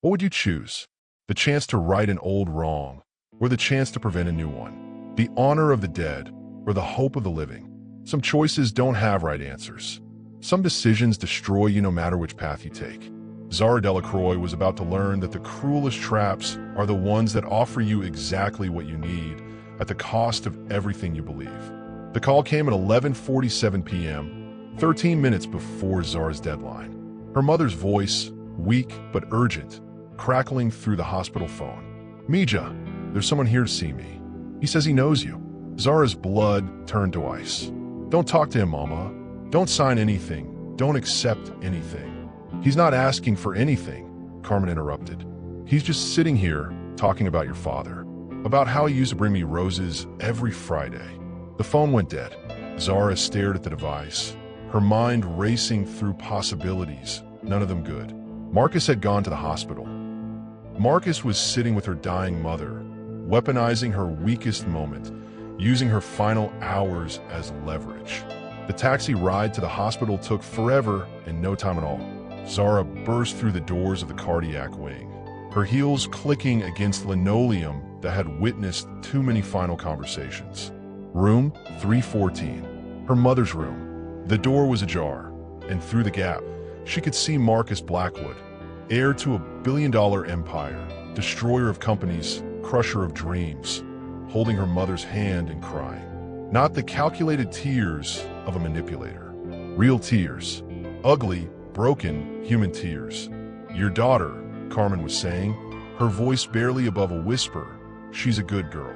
What would you choose? The chance to right an old wrong, or the chance to prevent a new one? The honor of the dead, or the hope of the living? Some choices don't have right answers. Some decisions destroy you no matter which path you take. Zara Delacroix was about to learn that the cruelest traps are the ones that offer you exactly what you need at the cost of everything you believe. The call came at 11:47 p.m., 13 minutes before Zara's deadline. Her mother's voice, weak but urgent, crackling through the hospital phone. "Mija, there's someone here to see me. He says he knows you." Zara's blood turned to ice. "Don't talk to him, Mama. Don't sign anything. Don't accept anything." "He's not asking for anything," Carmen interrupted. "He's just sitting here talking about your father, about how he used to bring me roses every Friday." The phone went dead. Zara stared at the device, her mind racing through possibilities, none of them good. Marcus had gone to the hospital. Marcus was sitting with her dying mother, weaponizing her weakest moment, using her final hours as leverage. The taxi ride to the hospital took forever and no time at all. Zara burst through the doors of the cardiac wing, her heels clicking against linoleum that had witnessed too many final conversations. Room 314, her mother's room. The door was ajar, and through the gap, she could see Marcus Blackwood, heir to $1 billion empire, destroyer of companies, crusher of dreams, holding her mother's hand and crying. Not the calculated tears of a manipulator. Real tears. Ugly, broken, human tears. "Your daughter," Carmen was saying, her voice barely above a whisper. "She's a good girl.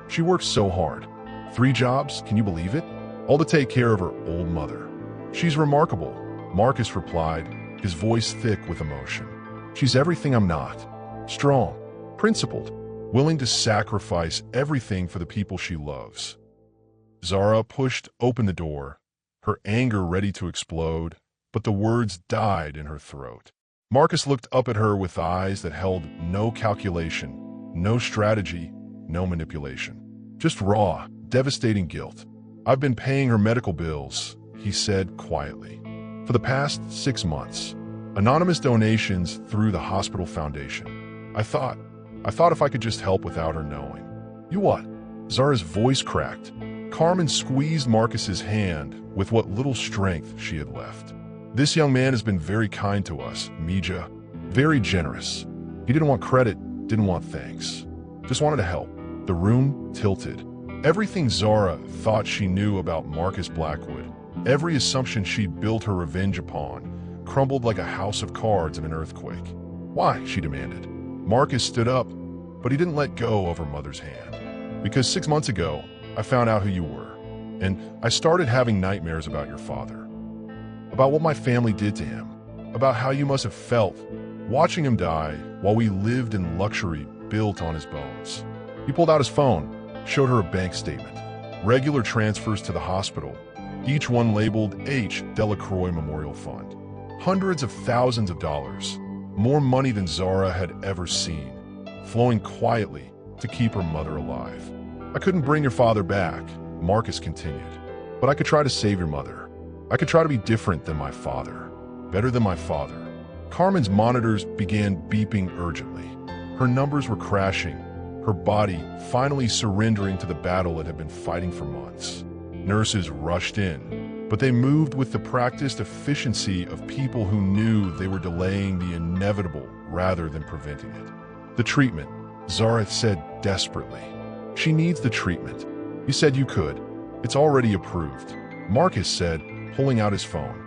She works so hard. 3 jobs, can you believe it? All to take care of her old mother. She's remarkable," Marcus replied, his voice thick with emotion. "She's everything I'm not. Strong, principled, willing to sacrifice everything for the people she loves." Zara pushed open the door, her anger ready to explode, but the words died in her throat. Marcus looked up at her with eyes that held no calculation, no strategy, no manipulation. Just raw, devastating guilt. "I've been paying her medical bills," he said quietly, "for the past 6 months. Anonymous donations through the hospital foundation. I thought if I could just help without her knowing." "You what?" Zara's voice cracked. Carmen squeezed Marcus's hand with what little strength she had left. "This young man has been very kind to us, Mija. Very generous. He didn't want credit, didn't want thanks. Just wanted to help." The room tilted. Everything Zara thought she knew about Marcus Blackwood, every assumption she'd built her revenge upon, crumbled like a house of cards in an earthquake. "Why?" she demanded. Marcus stood up, but he didn't let go of her mother's hand. "Because 6 months ago, I found out who you were, and I started having nightmares about your father. About what my family did to him, about how you must have felt watching him die while we lived in luxury built on his bones." He pulled out his phone, showed her a bank statement. Regular transfers to the hospital, each one labeled H. Delacroix Memorial Fund. Hundreds of thousands of dollars, more money than Zara had ever seen, flowing quietly to keep her mother alive. "I couldn't bring your father back," Marcus continued, "but I could try to save your mother. I could try to be different than my father, better than my father." Carmen's monitors began beeping urgently. Her numbers were crashing, her body finally surrendering to the battle it had been fighting for months. Nurses rushed in, but they moved with the practiced efficiency of people who knew they were delaying the inevitable rather than preventing it. "The treatment," Zara said desperately. "She needs the treatment. You said you could. It's already approved," Marcus said, pulling out his phone.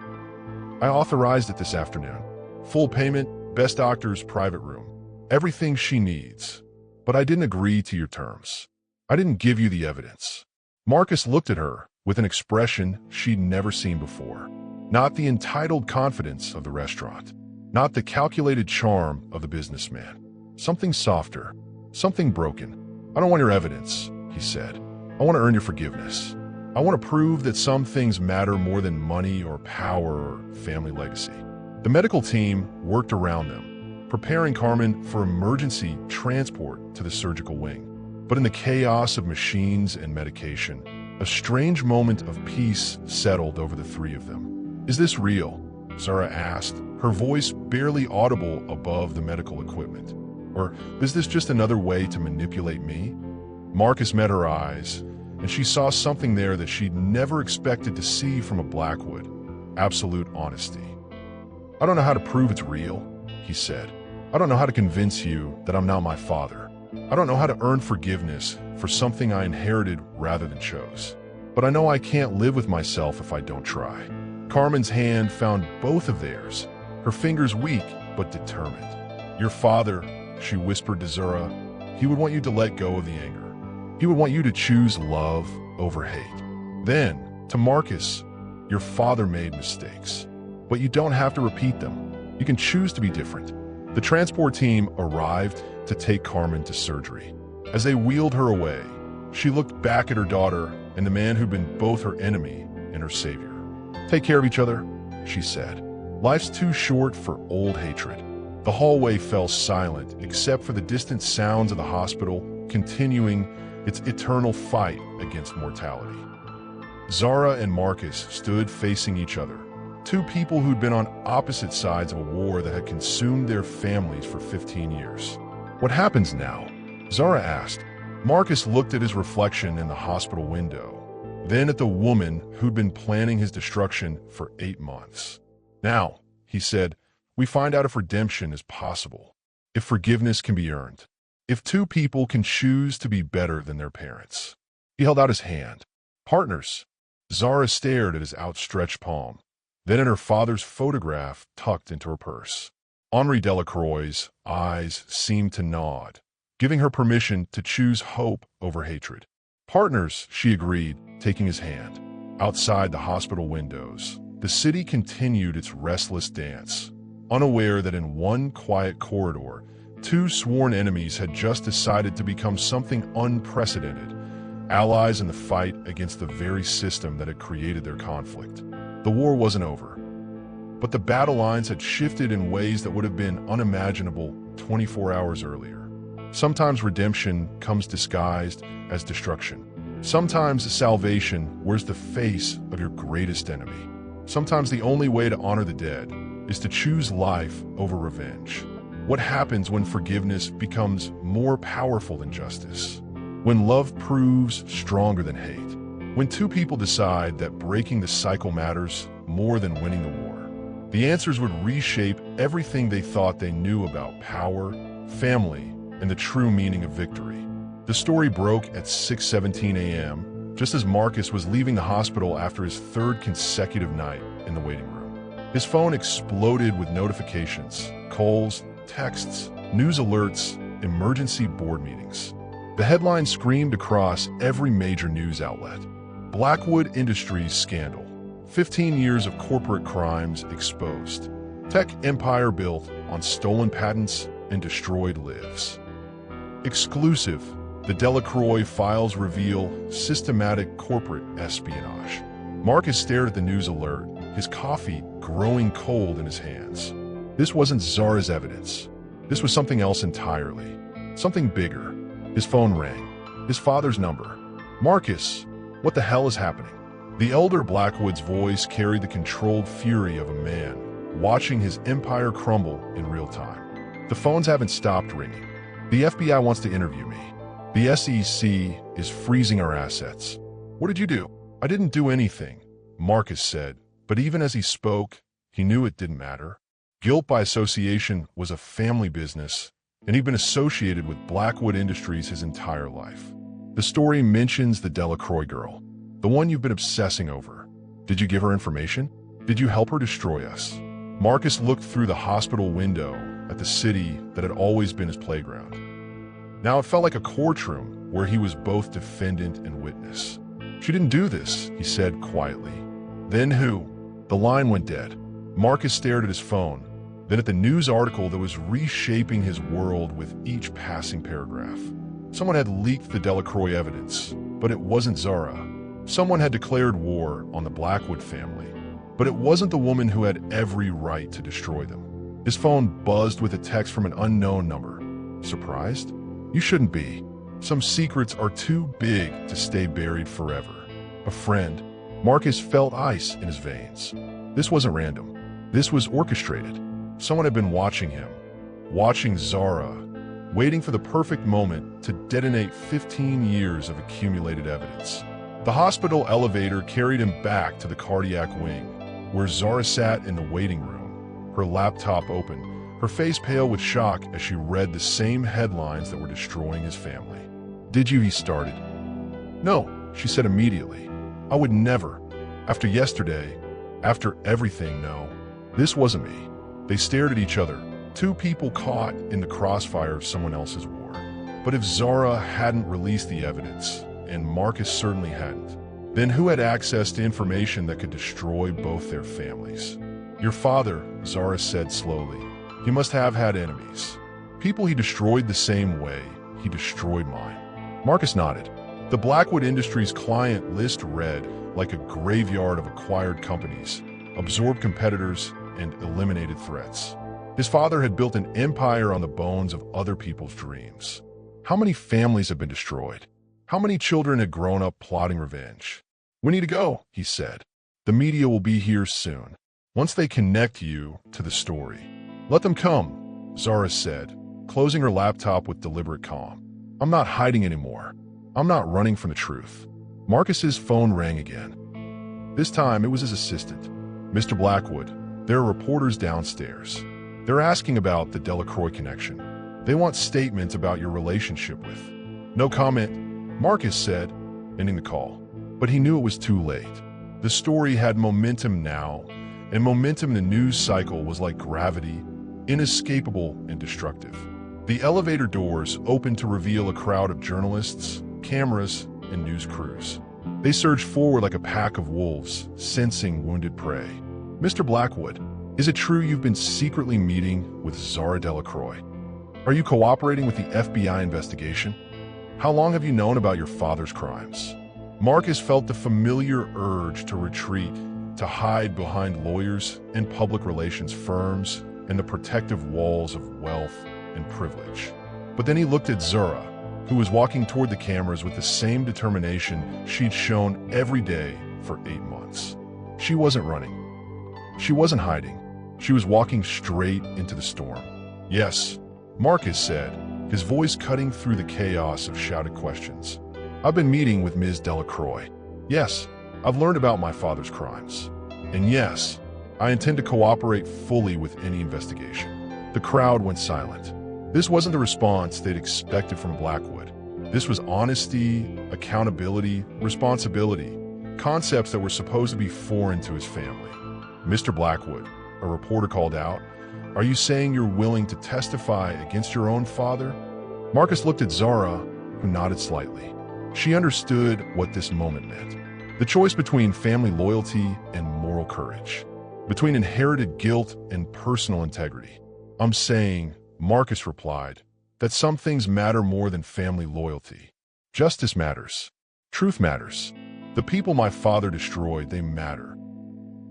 "I authorized it this afternoon. Full payment, best doctor's private room. Everything she needs. But I didn't agree to your terms. I didn't give you the evidence." Marcus looked at her with an expression she'd never seen before. Not the entitled confidence of the restaurant. Not the calculated charm of the businessman. Something softer. Something broken. "I don't want your evidence," he said. "I want to earn your forgiveness. I want to prove that some things matter more than money or power or family legacy." The medical team worked around them, preparing Carmen for emergency transport to the surgical wing. But in the chaos of machines and medication, a strange moment of peace settled over the three of them. "Is this real?" Zara asked, her voice barely audible above the medical equipment. "Or is this just another way to manipulate me?" Marcus met her eyes, and she saw something there that she'd never expected to see from a Blackwood. Absolute honesty. "I don't know how to prove it's real," he said. "I don't know how to convince you that I'm not my father. I don't know how to earn forgiveness for something I inherited rather than chose. But I know I can't live with myself if I don't try." Carmen's hand found both of theirs, her fingers weak but determined. Your father, she whispered to Zara, he would want you to let go of the anger. He would want you to choose love over hate. Then, to Marcus, your father made mistakes, but you don't have to repeat them. You can choose to be different. The transport team arrived to take Carmen to surgery. As they wheeled her away, she looked back at her daughter and the man who'd been both her enemy and her savior. Take care of each other, she said. Life's too short for old hatred. The hallway fell silent except for the distant sounds of the hospital continuing its eternal fight against mortality. Zara and Marcus stood facing each other, two people who'd been on opposite sides of a war that had consumed their families for 15 years. What happens now? Zara asked. Marcus looked at his reflection in the hospital window, then at the woman who'd been planning his destruction for 8 months. Now, he said, we find out if redemption is possible, if forgiveness can be earned, if two people can choose to be better than their parents. He held out his hand. Partners. Zara stared at his outstretched palm, then at her father's photograph tucked into her purse. Henri Delacroix's eyes seemed to nod, giving her permission to choose hope over hatred. Partners, she agreed, taking his hand. Outside the hospital windows, the city continued its restless dance, unaware that in one quiet corridor, two sworn enemies had just decided to become something unprecedented, allies in the fight against the very system that had created their conflict. The war wasn't over, but the battle lines had shifted in ways that would have been unimaginable 24 hours earlier. Sometimes redemption comes disguised as destruction. Sometimes salvation wears the face of your greatest enemy. Sometimes the only way to honor the dead is to choose life over revenge. What happens when forgiveness becomes more powerful than justice? When love proves stronger than hate? When two people decide that breaking the cycle matters more than winning the war? The answers would reshape everything they thought they knew about power, family, and the true meaning of victory. The story broke at 6:17 a.m., just as Marcus was leaving the hospital after his third consecutive night in the waiting room. His phone exploded with notifications, calls, texts, news alerts, emergency board meetings. The headline screamed across every major news outlet. Blackwood Industries scandal. 15 years of corporate crimes exposed. Tech empire built on stolen patents and destroyed lives. Exclusive. The Delacroix files reveal systematic corporate espionage. Marcus stared at the news alert, his coffee growing cold in his hands. This wasn't Zara's evidence. This was something else entirely. Something bigger. His phone rang. His father's number. Marcus, what the hell is happening? The elder Blackwood's voice carried the controlled fury of a man watching his empire crumble in real time. The phones haven't stopped ringing. The FBI wants to interview me. The SEC is freezing our assets. What did you do? I didn't do anything, Marcus said, but even as he spoke, he knew it didn't matter. Guilt by association was a family business, and he'd been associated with Blackwood Industries his entire life. The story mentions the Delacroix girl, the one you've been obsessing over. Did you give her information? Did you help her destroy us? Marcus looked through the hospital window at the city that had always been his playground. Now it felt like a courtroom where he was both defendant and witness. She didn't do this, he said quietly. Then who? The line went dead. Marcus stared at his phone, then at the news article that was reshaping his world with each passing paragraph. Someone had leaked the Delacroix evidence, but it wasn't Zara. Someone had declared war on the Blackwood family, but it wasn't the woman who had every right to destroy them. His phone buzzed with a text from an unknown number. Surprised? You shouldn't be. Some secrets are too big to stay buried forever. A friend. Marcus felt ice in his veins. This wasn't random. This was orchestrated. Someone had been watching him, watching Zara, waiting for the perfect moment to detonate 15 years of accumulated evidence. The hospital elevator carried him back to the cardiac wing, where Zara sat in the waiting room, her laptop open, her face pale with shock as she read the same headlines that were destroying his family. Did you? He started. No, she said immediately. I would never. After yesterday, After everything, no, this wasn't me. They stared at each other, two people caught in the crossfire of someone else's war. But if Zara hadn't released the evidence, and Marcus certainly hadn't, then who had access to information that could destroy both their families? Your father, Zara said slowly. He must have had enemies. People he destroyed the same way he destroyed mine. Marcus nodded. The Blackwood Industries client list read like a graveyard of acquired companies, absorbed competitors, and eliminated threats. His father had built an empire on the bones of other people's dreams. How many families had been destroyed? How many children had grown up plotting revenge? We need to go, he said. The media will be here soon. Once they connect you to the story. Let them come, Zara said, closing her laptop with deliberate calm. I'm not hiding anymore. I'm not running from the truth. Marcus's phone rang again. This time it was his assistant. Mr. Blackwood, there are reporters downstairs. They're asking about the Delacroix connection. They want statements about your relationship with. No comment, Marcus said, ending the call. But he knew it was too late. The story had momentum now, and momentum in the news cycle was like gravity, inescapable and destructive. The elevator doors opened to reveal a crowd of journalists, cameras, and news crews. They surged forward like a pack of wolves, sensing wounded prey. Mr. Blackwood, is it true you've been secretly meeting with Zara Delacroix? Are you cooperating with the FBI investigation? How long have you known about your father's crimes? Marcus felt the familiar urge to retreat, to hide behind lawyers and public relations firms and the protective walls of wealth and privilege. But then he looked at Zara, who was walking toward the cameras with the same determination she'd shown every day for 8 months. She wasn't running. She wasn't hiding. She was walking straight into the storm. Yes, Marcus said, his voice cutting through the chaos of shouted questions. I've been meeting with Ms. Delacroix. Yes, I've learned about my father's crimes. And yes, I intend to cooperate fully with any investigation. The crowd went silent. This wasn't the response they'd expected from Blackwood. This was honesty, accountability, responsibility, concepts that were supposed to be foreign to his family. Mr. Blackwood, a reporter called out, are you saying you're willing to testify against your own father? Marcus looked at Zara, who nodded slightly. She understood what this moment meant. The choice between family loyalty and moral courage. Between inherited guilt and personal integrity. I'm saying, Marcus replied, that some things matter more than family loyalty. Justice matters. Truth matters. The people my father destroyed, they matter.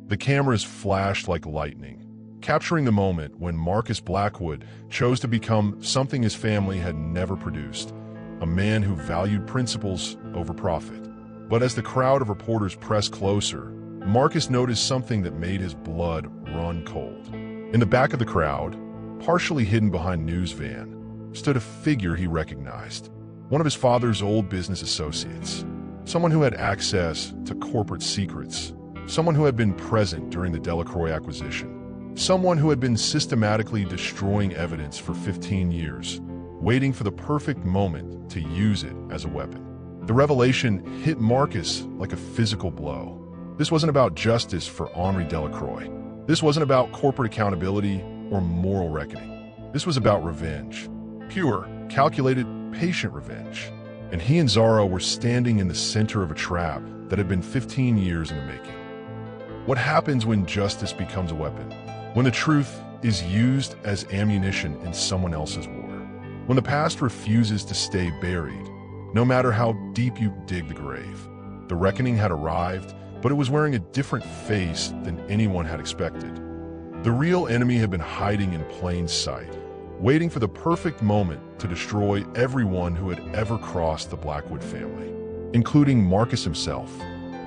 The cameras flashed like lightning, capturing the moment when Marcus Blackwood chose to become something his family had never produced, a man who valued principles over profit. But as the crowd of reporters pressed closer, Marcus noticed something that made his blood run cold. In the back of the crowd, partially hidden behind a news van, stood a figure he recognized, one of his father's old business associates, someone who had access to corporate secrets, someone who had been present during the Delacroix acquisition, someone who had been systematically destroying evidence for 15 years, waiting for the perfect moment to use it as a weapon. The revelation hit Marcus like a physical blow. This wasn't about justice for Henri Delacroix. This wasn't about corporate accountability or moral reckoning. This was about revenge. Pure, calculated, patient revenge. And he and Zara were standing in the center of a trap that had been 15 years in the making. What happens when justice becomes a weapon? When the truth is used as ammunition in someone else's war? When the past refuses to stay buried, no matter how deep you dig the grave. The reckoning had arrived, but it was wearing a different face than anyone had expected. The real enemy had been hiding in plain sight, waiting for the perfect moment to destroy everyone who had ever crossed the Blackwood family, including Marcus himself.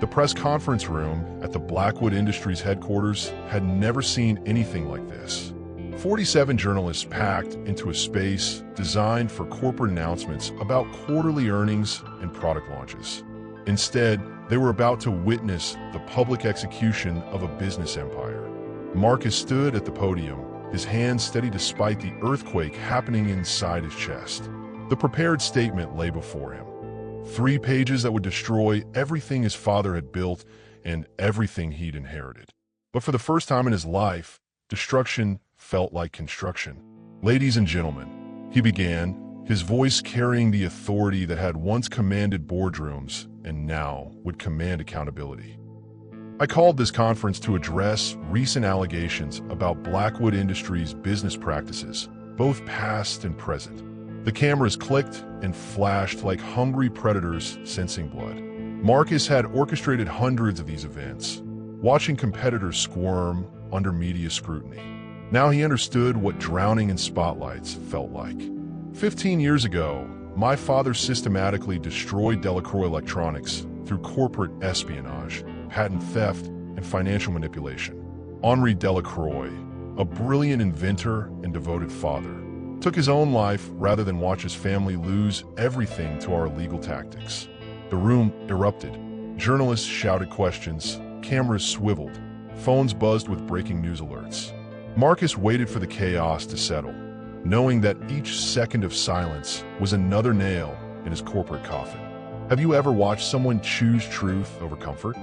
The press conference room at the Blackwood Industries headquarters had never seen anything like this. 47 journalists packed into a space designed for corporate announcements about quarterly earnings and product launches. Instead, they were about to witness the public execution of a business empire. Marcus stood at the podium, his hands steady despite the earthquake happening inside his chest. The prepared statement lay before him. 3 pages that would destroy everything his father had built and everything he'd inherited. But for the first time in his life, destruction felt like construction. Ladies and gentlemen, he began, his voice carrying the authority that had once commanded boardrooms and now would command accountability. I called this conference to address recent allegations about Blackwood Industries' business practices, both past and present. The cameras clicked and flashed like hungry predators sensing blood. Marcus had orchestrated hundreds of these events, watching competitors squirm under media scrutiny. Now he understood what drowning in spotlights felt like. 15 years ago, my father systematically destroyed Delacroix Electronics through corporate espionage, patent theft, and financial manipulation. Henri Delacroix, a brilliant inventor and devoted father, took his own life rather than watch his family lose everything to our illegal tactics. The room erupted. Journalists shouted questions, cameras swiveled, phones buzzed with breaking news alerts. Marcus waited for the chaos to settle, knowing that each second of silence was another nail in his corporate coffin. Have you ever watched someone choose truth over comfort?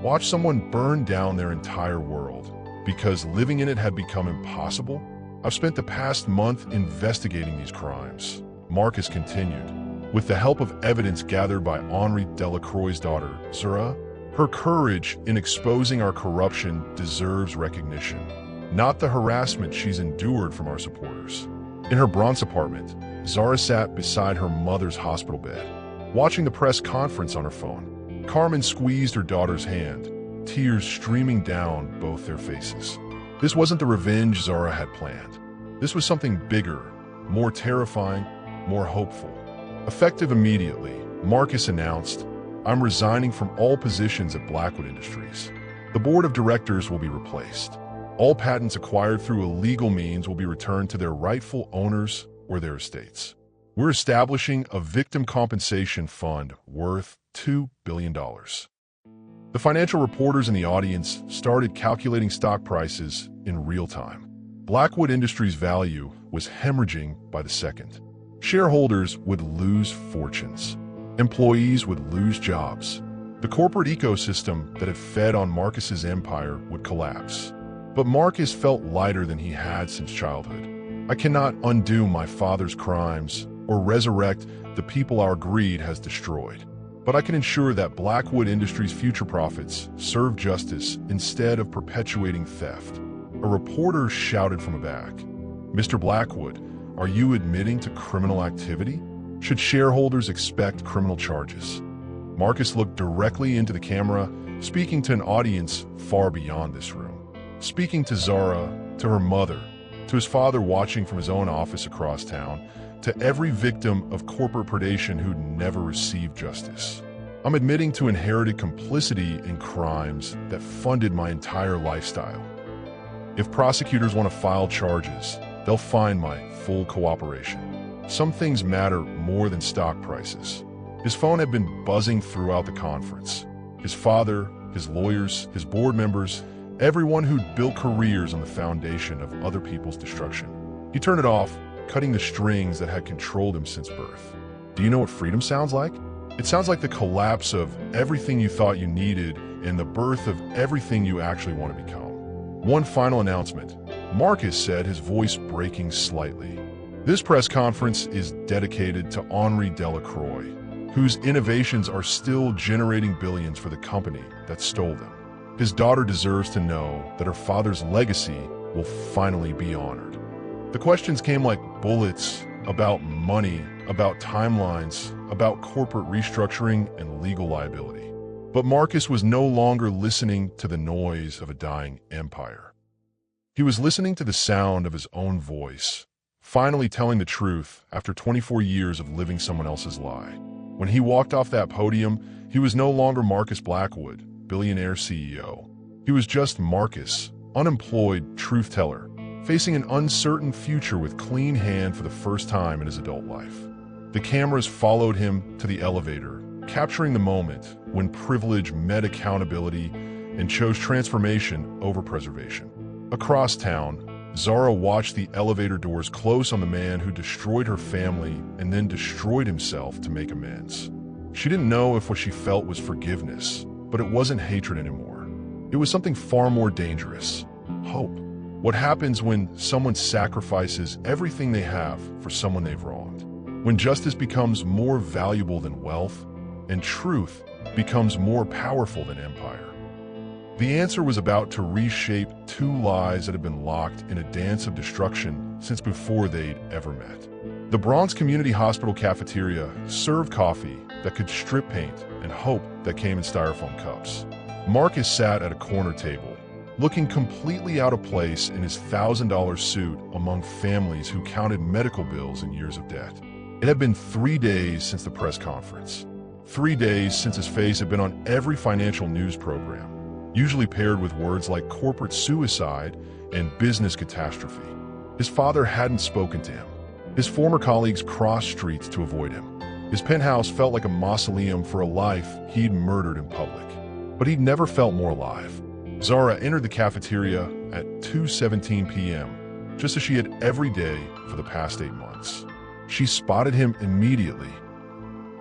Watch someone burn down their entire world because living in it had become impossible? I've spent the past month investigating these crimes, Marcus continued, with the help of evidence gathered by Henri Delacroix's daughter, Zura. Her courage in exposing our corruption deserves recognition, not the harassment she's endured from our supporters. In her Bronx apartment, Zara sat beside her mother's hospital bed, watching the press conference on her phone. Carmen squeezed her daughter's hand, tears streaming down both their faces. This wasn't the revenge Zara had planned. This was something bigger, more terrifying, more hopeful. Effective immediately, Marcus announced, "I'm resigning from all positions at Blackwood Industries. The board of directors will be replaced. All patents acquired through illegal means will be returned to their rightful owners or their estates. We're establishing a victim compensation fund worth $2 billion. The financial reporters in the audience started calculating stock prices in real time. Blackwood Industries' value was hemorrhaging by the second. Shareholders would lose fortunes. Employees would lose jobs. The corporate ecosystem that had fed on Marcus's empire would collapse. But Marcus felt lighter than he had since childhood. I cannot undo my father's crimes or resurrect the people our greed has destroyed. But I can ensure that Blackwood Industries' future profits serve justice instead of perpetuating theft." A reporter shouted from a back, "Mr. Blackwood, are you admitting to criminal activity? Should shareholders expect criminal charges?" Marcus looked directly into the camera, speaking to an audience far beyond this room. Speaking to Zara, to her mother, to his father watching from his own office across town, to every victim of corporate predation who'd never received justice. "I'm admitting to inherited complicity in crimes that funded my entire lifestyle. If prosecutors want to file charges, they'll find my full cooperation. Some things matter more than stock prices." His phone had been buzzing throughout the conference. His father, his lawyers, his board members, everyone who'd built careers on the foundation of other people's destruction. He turned it off, cutting the strings that had controlled him since birth. Do you know what freedom sounds like? It sounds like the collapse of everything you thought you needed and the birth of everything you actually want to become. One final announcement, Marcus said, his voice breaking slightly. This press conference is dedicated to Henri Delacroix, whose innovations are still generating billions for the company that stole them. His daughter deserves to know that her father's legacy will finally be honored. The questions came like bullets about money, about timelines, about corporate restructuring and legal liability. But Marcus was no longer listening to the noise of a dying empire. He was listening to the sound of his own voice, finally telling the truth after 24 years of living someone else's lie. When he walked off that podium, he was no longer Marcus Blackwood, billionaire CEO. He was just Marcus, unemployed truth teller, facing an uncertain future with clean hand for the first time in his adult life. The cameras followed him to the elevator, capturing the moment when privilege met accountability and chose transformation over preservation. Across town, Zara watched the elevator doors close on the man who destroyed her family and then destroyed himself to make amends. She didn't know if what she felt was forgiveness, but it wasn't hatred anymore. It was something far more dangerous: hope. What happens when someone sacrifices everything they have for someone they've wronged? When justice becomes more valuable than wealth, and truth becomes more powerful than empire? The answer was about to reshape two lives that had been locked in a dance of destruction since before they'd ever met. The Bronx Community Hospital cafeteria served coffee that could strip paint and hope that came in styrofoam cups. Marcus sat at a corner table, looking completely out of place in his $1,000 suit among families who counted medical bills and years of debt. It had been 3 days since the press conference. 3 days since his face had been on every financial news program, usually paired with words like corporate suicide and business catastrophe. His father hadn't spoken to him. His former colleagues crossed streets to avoid him. His penthouse felt like a mausoleum for a life he'd murdered in public. But he'd never felt more alive. Zara entered the cafeteria at 2:17 p.m., just as she had every day for the past 8 months. She spotted him immediately,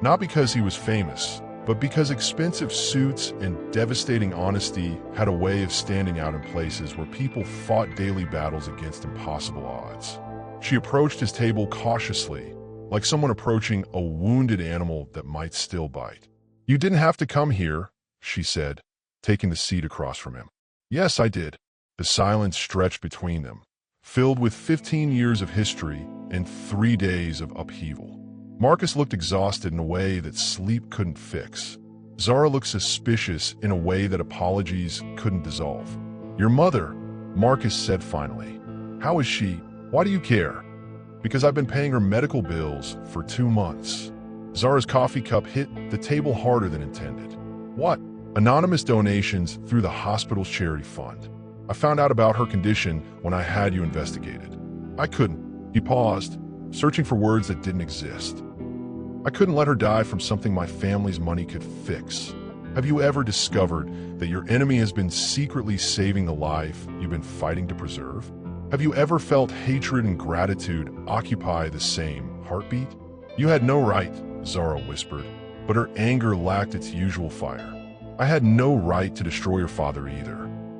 not because he was famous, but because expensive suits and devastating honesty had a way of standing out in places where people fought daily battles against impossible odds. She approached his table cautiously, like someone approaching a wounded animal that might still bite. "You didn't have to come here," she said, taking the seat across from him. "Yes, I did." The silence stretched between them, filled with 15 years of history and 3 days of upheaval. Marcus looked exhausted in a way that sleep couldn't fix. Zara looked suspicious in a way that apologies couldn't dissolve. "Your mother," Marcus said finally. "How is she? Why do you care?" "Because I've been paying her medical bills for 2 months." Zara's coffee cup hit the table harder than intended. "What?" "Anonymous donations through the hospital's charity fund. I found out about her condition when I had you investigated. I couldn't." He paused, searching for words that didn't exist. "I couldn't let her die from something my family's money could fix." Have you ever discovered that your enemy has been secretly saving the life you've been fighting to preserve? Have you ever felt hatred and gratitude occupy the same heartbeat? "You had no right," Zara whispered, but her anger lacked its usual fire. "I had no right to destroy your father either.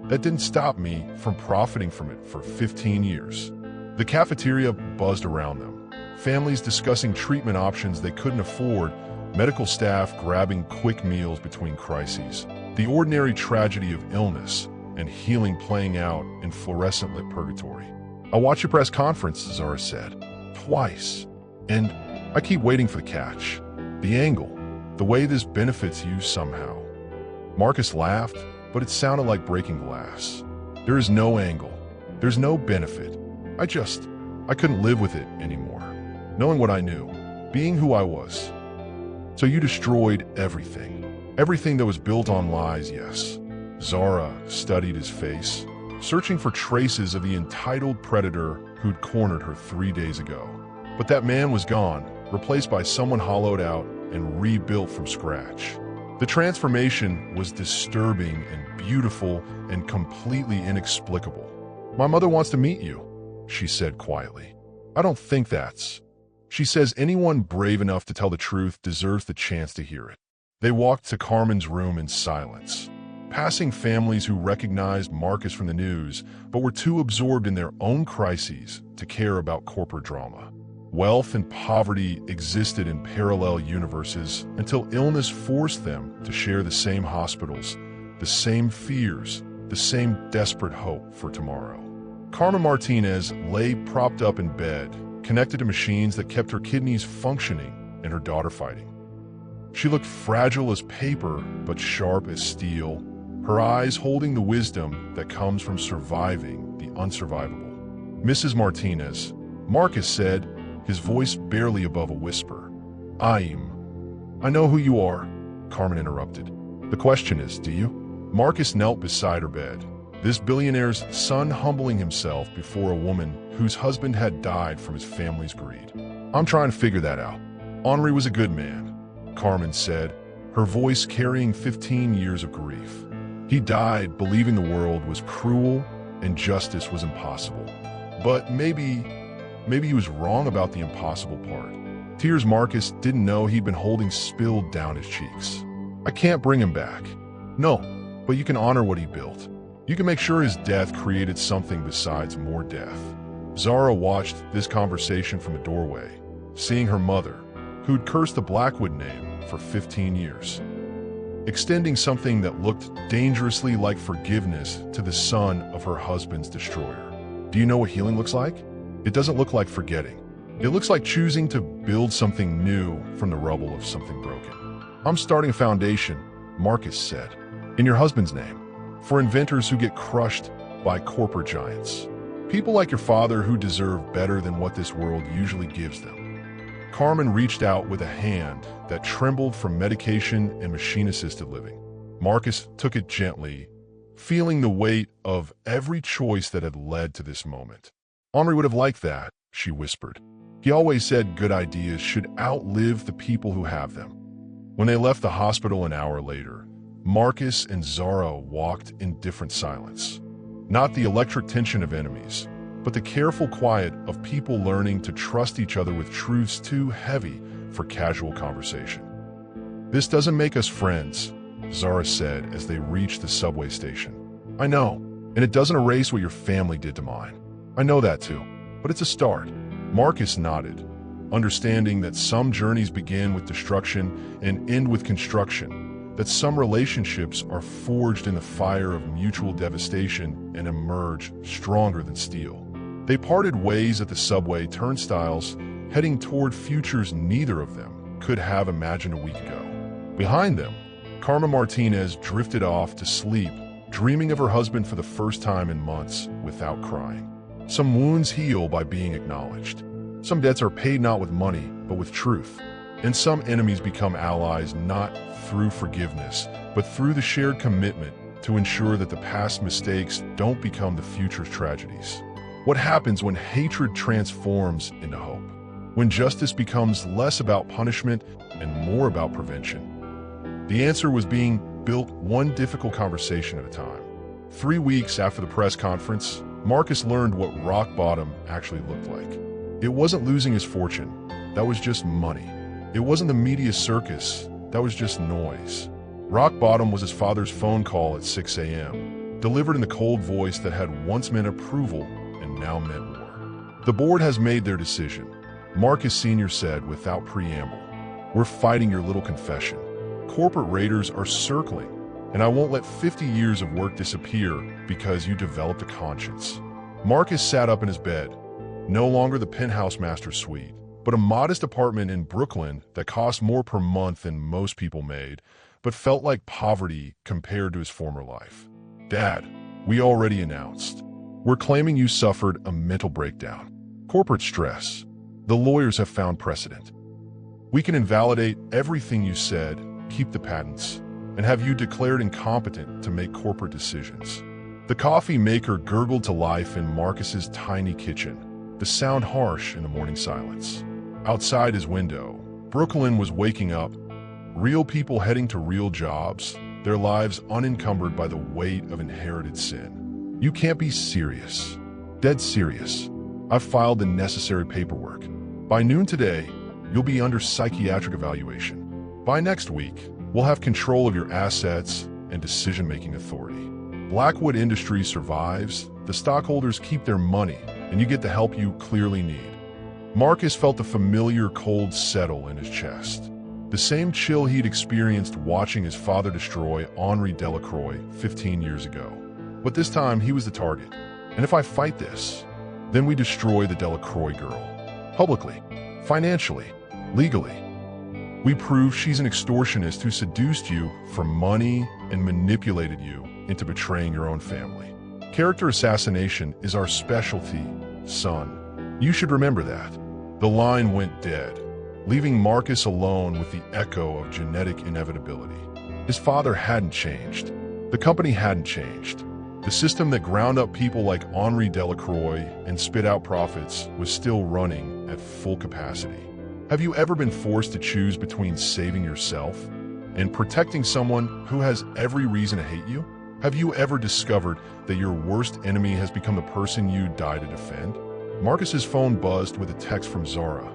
That didn't stop me from profiting from it for 15 years. The cafeteria buzzed around them, families discussing treatment options they couldn't afford, medical staff grabbing quick meals between crises, the ordinary tragedy of illness and healing playing out in fluorescent-lit purgatory. "I watched your press conference," Zara said. "Twice. And I keep waiting for the catch. The angle. The way this benefits you somehow." Marcus laughed, but it sounded like breaking glass. "There is no angle. There's no benefit. I couldn't live with it anymore. Knowing what I knew. Being who I was. So you destroyed everything. Everything that was built on lies, yes." Zara studied his face, searching for traces of the entitled predator who'd cornered her 3 days ago. But that man was gone, replaced by someone hollowed out and rebuilt from scratch. The transformation was disturbing and beautiful and completely inexplicable. "My mother wants to meet you," she said quietly. "I don't think that's." "She says anyone brave enough to tell the truth deserves the chance to hear it." They walked to Carmen's room in silence, passing families who recognized Marcus from the news but were too absorbed in their own crises to care about corporate drama. Wealth and poverty existed in parallel universes until illness forced them to share the same hospitals, the same fears, the same desperate hope for tomorrow. Carmen Martinez lay propped up in bed, connected to machines that kept her kidneys functioning and her daughter fighting. She looked fragile as paper, but sharp as steel, her eyes holding the wisdom that comes from surviving the unsurvivable. "Mrs. Martinez," Marcus said, his voice barely above a whisper. I know who you are," Carmen interrupted. "The question is, do you?" Marcus knelt beside her bed, this billionaire's son humbling himself before a woman whose husband had died from his family's greed. "I'm trying to figure that out. Henri was a good man," Carmen said, her voice carrying 15 years of grief. "He died believing the world was cruel and justice was impossible. But maybe he was wrong about the impossible part." Tears Marcus didn't know he'd been holding spilled down his cheeks. "I can't bring him back." "No, but you can honor what he built. You can make sure his death created something besides more death. Zara watched this conversation from a doorway, seeing her mother, who'd cursed the Blackwood name for 15 years, extending something that looked dangerously like forgiveness to the son of her husband's destroyer. Do you know what healing looks like? It doesn't look like forgetting. It looks like choosing to build something new from the rubble of something broken. I'm starting a foundation, Marcus said, in your husband's name, for inventors who get crushed by corporate giants. People like your father who deserve better than what this world usually gives them. Carmen reached out with a hand that trembled from medication and machine-assisted living. Marcus took it gently, feeling the weight of every choice that had led to this moment. Henri would have liked that, she whispered. He always said good ideas should outlive the people who have them. When they left the hospital an hour later, Marcus and Zara walked in different silence. Not the electric tension of enemies, but the careful quiet of people learning to trust each other with truths too heavy for casual conversation. This doesn't make us friends, Zara said as they reached the subway station. I know, and it doesn't erase what your family did to mine. I know that too, but it's a start. Marcus nodded, understanding that some journeys begin with destruction and end with construction, that some relationships are forged in the fire of mutual devastation and emerge stronger than steel. They parted ways at the subway turnstiles, heading toward futures neither of them could have imagined a week ago. Behind them, Carmen Martinez drifted off to sleep, dreaming of her husband for the first time in months without crying. Some wounds heal by being acknowledged. Some debts are paid not with money, but with truth. And some enemies become allies not through forgiveness, but through the shared commitment to ensure that the past mistakes don't become the future's tragedies. What happens when hatred transforms into hope? When justice becomes less about punishment and more about prevention? The answer was being built one difficult conversation at a time. 3 weeks after the press conference, Marcus learned what rock bottom actually looked like. It wasn't losing his fortune, that was just money. It wasn't the media circus, that was just noise. Rock bottom was his father's phone call at 6 a.m., delivered in the cold voice that had once meant approval and now meant war. The board has made their decision, Marcus Sr. said without preamble. We're fighting your little confession. Corporate raiders are circling, and I won't let 50 years of work disappear because you developed a conscience. Marcus sat up in his bed, no longer the penthouse master suite, but a modest apartment in Brooklyn that cost more per month than most people made, but felt like poverty compared to his former life. Dad, we already announced. We're claiming you suffered a mental breakdown. Corporate stress. The lawyers have found precedent. We can invalidate everything you said, keep the patents, and have you declared incompetent to make corporate decisions. The coffee maker gurgled to life in Marcus's tiny kitchen, the sound harsh in the morning silence. Outside his window, Brooklyn was waking up, real people heading to real jobs, their lives unencumbered by the weight of inherited sin. You can't be serious. Dead serious. I've filed the necessary paperwork. By noon today, you'll be under psychiatric evaluation. By next week, we'll have control of your assets and decision-making authority. Blackwood Industries survives, the stockholders keep their money, and you get the help you clearly need. Marcus felt the familiar cold settle in his chest. The same chill he'd experienced watching his father destroy Henri Delacroix 15 years ago. But this time, he was the target. And if I fight this, then we destroy the Delacroix girl. Publicly, financially, legally. We prove she's an extortionist who seduced you for money and manipulated you into betraying your own family. Character assassination is our specialty, son. You should remember that. The line went dead, leaving Marcus alone with the echo of genetic inevitability. His father hadn't changed. The company hadn't changed. The system that ground up people like Henri Delacroix and spit out profits was still running at full capacity. Have you ever been forced to choose between saving yourself and protecting someone who has every reason to hate you? Have you ever discovered that your worst enemy has become the person you die to defend? Marcus's phone buzzed with a text from Zara.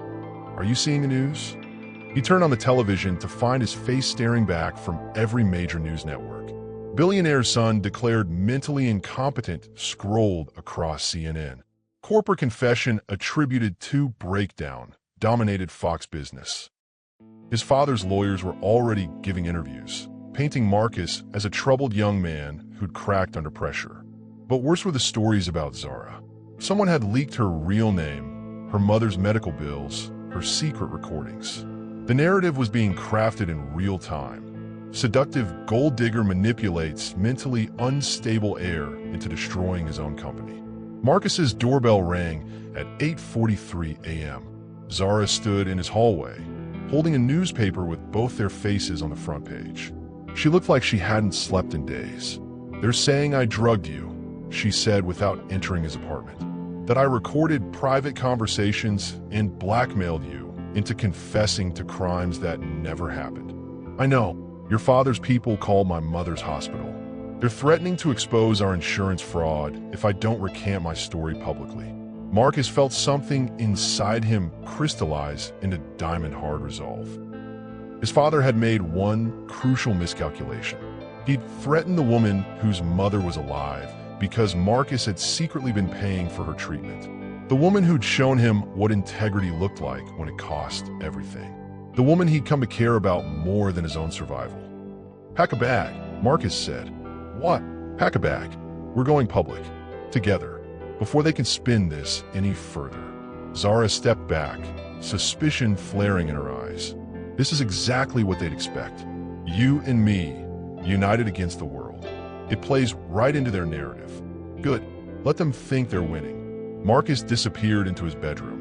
Are you seeing the news? He turned on the television to find his face staring back from every major news network. Billionaire's son declared mentally incompetent scrolled across CNN. Corporate confession attributed to breakdown dominated Fox Business. His father's lawyers were already giving interviews, painting Marcus as a troubled young man who'd cracked under pressure. But worse were the stories about Zara. Someone had leaked her real name, her mother's medical bills, her secret recordings. The narrative was being crafted in real time. Seductive gold digger manipulates mentally unstable heir into destroying his own company. Marcus's doorbell rang at 8:43 a.m. Zara stood in his hallway, holding a newspaper with both their faces on the front page. She looked like she hadn't slept in days. "They're saying I drugged you," she said without entering his apartment. "That I recorded private conversations and blackmailed you into confessing to crimes that never happened. I know, your father's people called my mother's hospital. They're threatening to expose our insurance fraud if I don't recant my story publicly." Marcus felt something inside him crystallize into diamond-hard resolve. His father had made one crucial miscalculation. He'd threatened the woman whose mother was alive because Marcus had secretly been paying for her treatment. The woman who'd shown him what integrity looked like when it cost everything. The woman he'd come to care about more than his own survival. "Pack a bag," Marcus said. "What?" "Pack a bag. We're going public. Together. Before they can spin this any further." Zara stepped back, suspicion flaring in her eyes. This is exactly what they'd expect. You and me, united against the world. It plays right into their narrative. Good. Let them think they're winning. Marcus disappeared into his bedroom,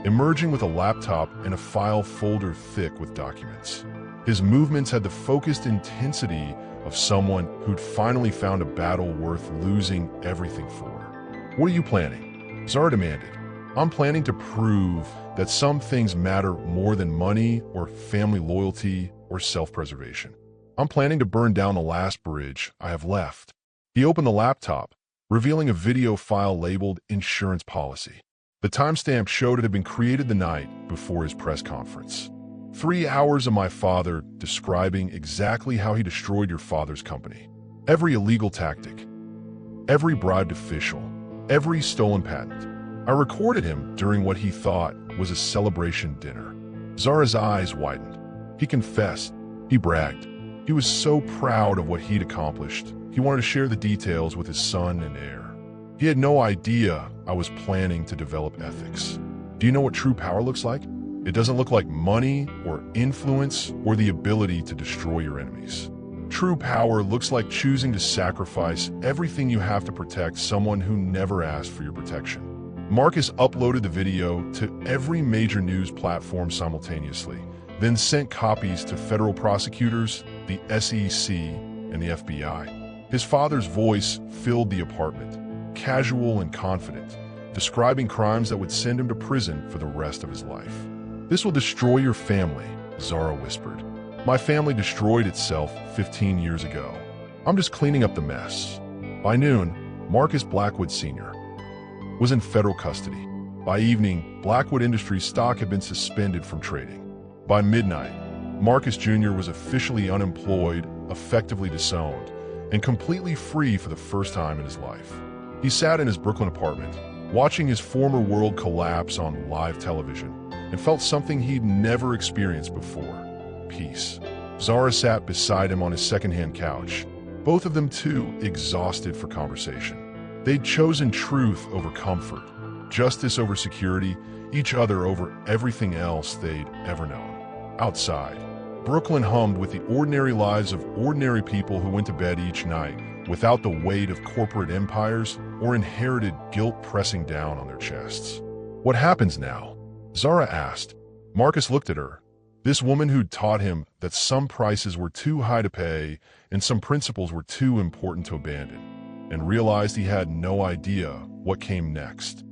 emerging with a laptop and a file folder thick with documents. His movements had the focused intensity of someone who'd finally found a battle worth losing everything for. "What are you planning?" Zara demanded. "I'm planning to prove that some things matter more than money or family loyalty or self-preservation. I'm planning to burn down the last bridge I have left." He opened the laptop, revealing a video file labeled Insurance Policy. The timestamp showed it had been created the night before his press conference. 3 hours of my father describing exactly how he destroyed your father's company. Every illegal tactic, every bribed official, every stolen patent. I recorded him during what he thought was a celebration dinner. Zara's eyes widened. He confessed. He bragged. He was so proud of what he'd accomplished. He wanted to share the details with his son and heir. He had no idea I was planning to develop ethics. Do you know what true power looks like? It doesn't look like money or influence or the ability to destroy your enemies. True power looks like choosing to sacrifice everything you have to protect someone who never asked for your protection. Marcus uploaded the video to every major news platform simultaneously, then sent copies to federal prosecutors, the SEC, and the FBI. His father's voice filled the apartment, casual and confident, describing crimes that would send him to prison for the rest of his life. "This will destroy your family," Zara whispered. "My family destroyed itself 15 years ago. I'm just cleaning up the mess." By noon, Marcus Blackwood Sr. was in federal custody. By evening, Blackwood Industries stock had been suspended from trading. By midnight, Marcus Jr. was officially unemployed, effectively disowned, and completely free for the first time in his life. He sat in his Brooklyn apartment, watching his former world collapse on live television, and felt something he'd never experienced before: peace. Zara sat beside him on his secondhand couch, both of them too exhausted for conversation. They'd chosen truth over comfort, justice over security, each other over everything else they'd ever known. Outside, Brooklyn hummed with the ordinary lives of ordinary people who went to bed each night without the weight of corporate empires or inherited guilt pressing down on their chests. "What happens now?" Zara asked. Marcus looked at her, this woman who'd taught him that some prices were too high to pay and some principles were too important to abandon, and realized he had no idea what came next.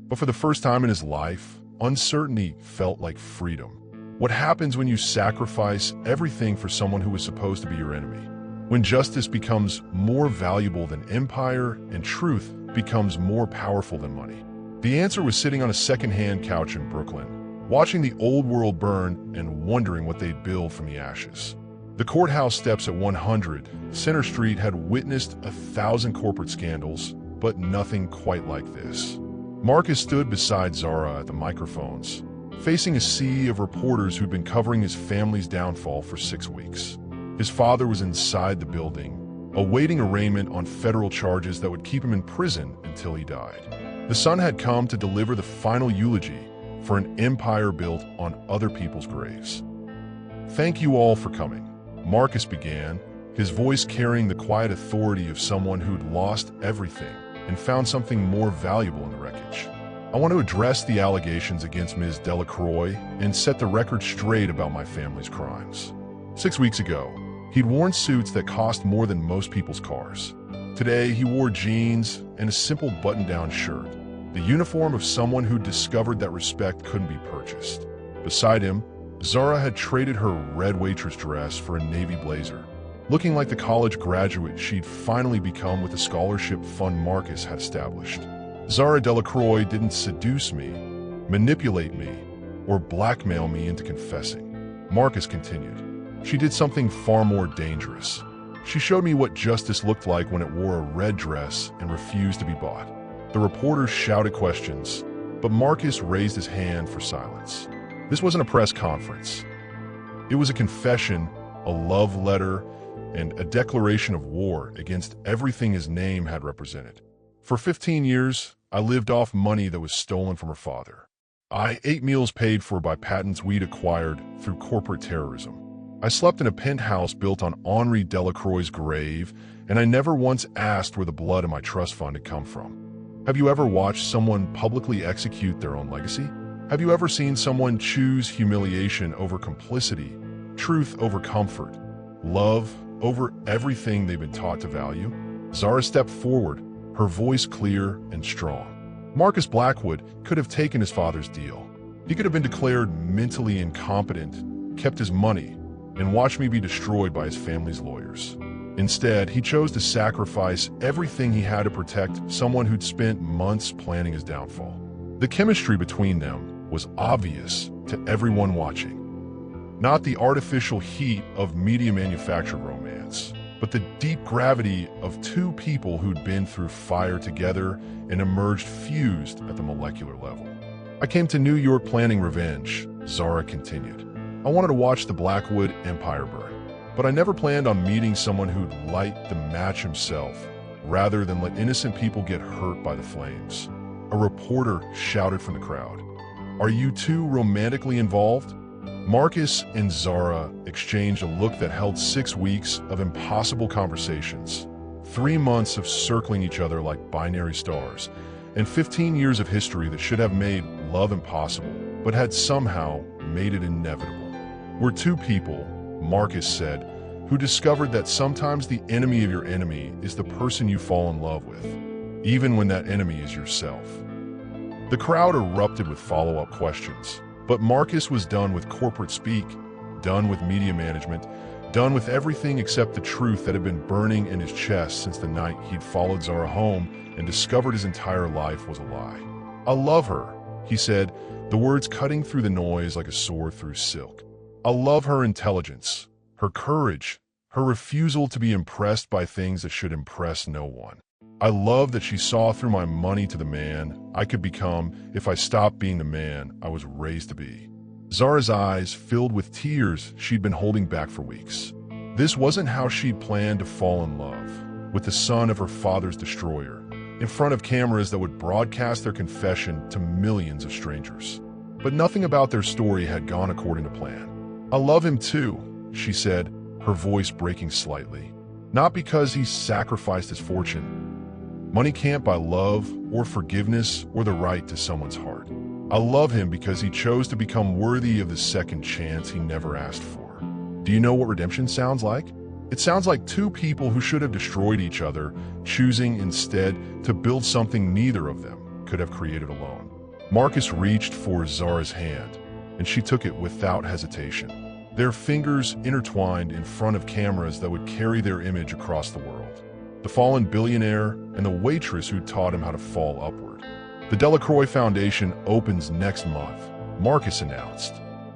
But for the first time in his life, uncertainty felt like freedom. What happens when you sacrifice everything for someone who was supposed to be your enemy? When justice becomes more valuable than empire and truth becomes more powerful than money? The answer was sitting on a second-hand couch in Brooklyn, watching the old world burn and wondering what they'd build from the ashes. The courthouse steps at 100, Center Street had witnessed 1,000 corporate scandals, but nothing quite like this. Marcus stood beside Zara at the microphones, facing a sea of reporters who'd been covering his family's downfall for 6 weeks. His father was inside the building, awaiting arraignment on federal charges that would keep him in prison until he died. The son had come to deliver the final eulogy for an empire built on other people's graves. "Thank you all for coming," Marcus began, his voice carrying the quiet authority of someone who'd lost everything and found something more valuable in the wreckage. "I want to address the allegations against Ms. Delacroix and set the record straight about my family's crimes. 6 weeks ago, he'd worn suits that cost more than most people's cars. Today, he wore jeans and a simple button-down shirt, the uniform of someone who discovered that respect couldn't be purchased. Beside him, Zara had traded her red waitress dress for a navy blazer, looking like the college graduate she'd finally become with the scholarship fund Marcus had established. Zara Delacroix didn't seduce me, manipulate me, or blackmail me into confessing," Marcus continued. "She did something far more dangerous. She showed me what justice looked like when it wore a red dress and refused to be bought." The reporters shouted questions, but Marcus raised his hand for silence. This wasn't a press conference. It was a confession, a love letter, and a declaration of war against everything his name had represented. "For 15 years, I lived off money that was stolen from her father. I ate meals paid for by patents we'd acquired through corporate terrorism. I slept in a penthouse built on Henri Delacroix's grave, and I never once asked where the blood in my trust fund had come from. Have you ever watched someone publicly execute their own legacy? Have you ever seen someone choose humiliation over complicity, truth over comfort, love over everything they've been taught to value?" Zara stepped forward, her voice clear and strong. Marcus Blackwood could have taken his father's deal. He could have been declared mentally incompetent, kept his money, and watched me be destroyed by his family's lawyers. Instead, he chose to sacrifice everything he had to protect someone who'd spent months planning his downfall. The chemistry between them was obvious to everyone watching. Not the artificial heat of media manufactured romance, but the deep gravity of two people who'd been through fire together and emerged fused at the molecular level. "I came to New York planning revenge," Zara continued. "I wanted to watch the Blackwood empire burn, but I never planned on meeting someone who'd light the match himself, rather than let innocent people get hurt by the flames." A reporter shouted from the crowd, "Are you two romantically involved?" Marcus and Zara exchanged a look that held 6 weeks of impossible conversations, 3 months of circling each other like binary stars, and 15 years of history that should have made love impossible, but had somehow made it inevitable. "We're two people," Marcus said, "who discovered that sometimes the enemy of your enemy is the person you fall in love with, even when that enemy is yourself." The crowd erupted with follow-up questions, but Marcus was done with corporate speak, done with media management, done with everything except the truth that had been burning in his chest since the night he'd followed Zara home and discovered his entire life was a lie. "I love her," he said, the words cutting through the noise like a sword through silk. "I love her intelligence, her courage, her refusal to be impressed by things that should impress no one. I love that she saw through my money to the man I could become if I stopped being the man I was raised to be." Zara's eyes filled with tears she'd been holding back for weeks. This wasn't how she'd planned to fall in love, with the son of her father's destroyer, in front of cameras that would broadcast their confession to millions of strangers. But nothing about their story had gone according to plan. "I love him too," she said, her voice breaking slightly. "Not because he sacrificed his fortune. Money can't buy love or forgiveness or the right to someone's heart. I love him because he chose to become worthy of the second chance he never asked for." Do you know what redemption sounds like? It sounds like two people who should have destroyed each other, choosing instead to build something neither of them could have created alone. Marcus reached for Zara's hand, and she took it without hesitation. Their fingers intertwined in front of cameras that would carry their image across the world. The fallen billionaire and the waitress who taught him how to fall upward. "The Delacroix Foundation opens next month," Marcus announced.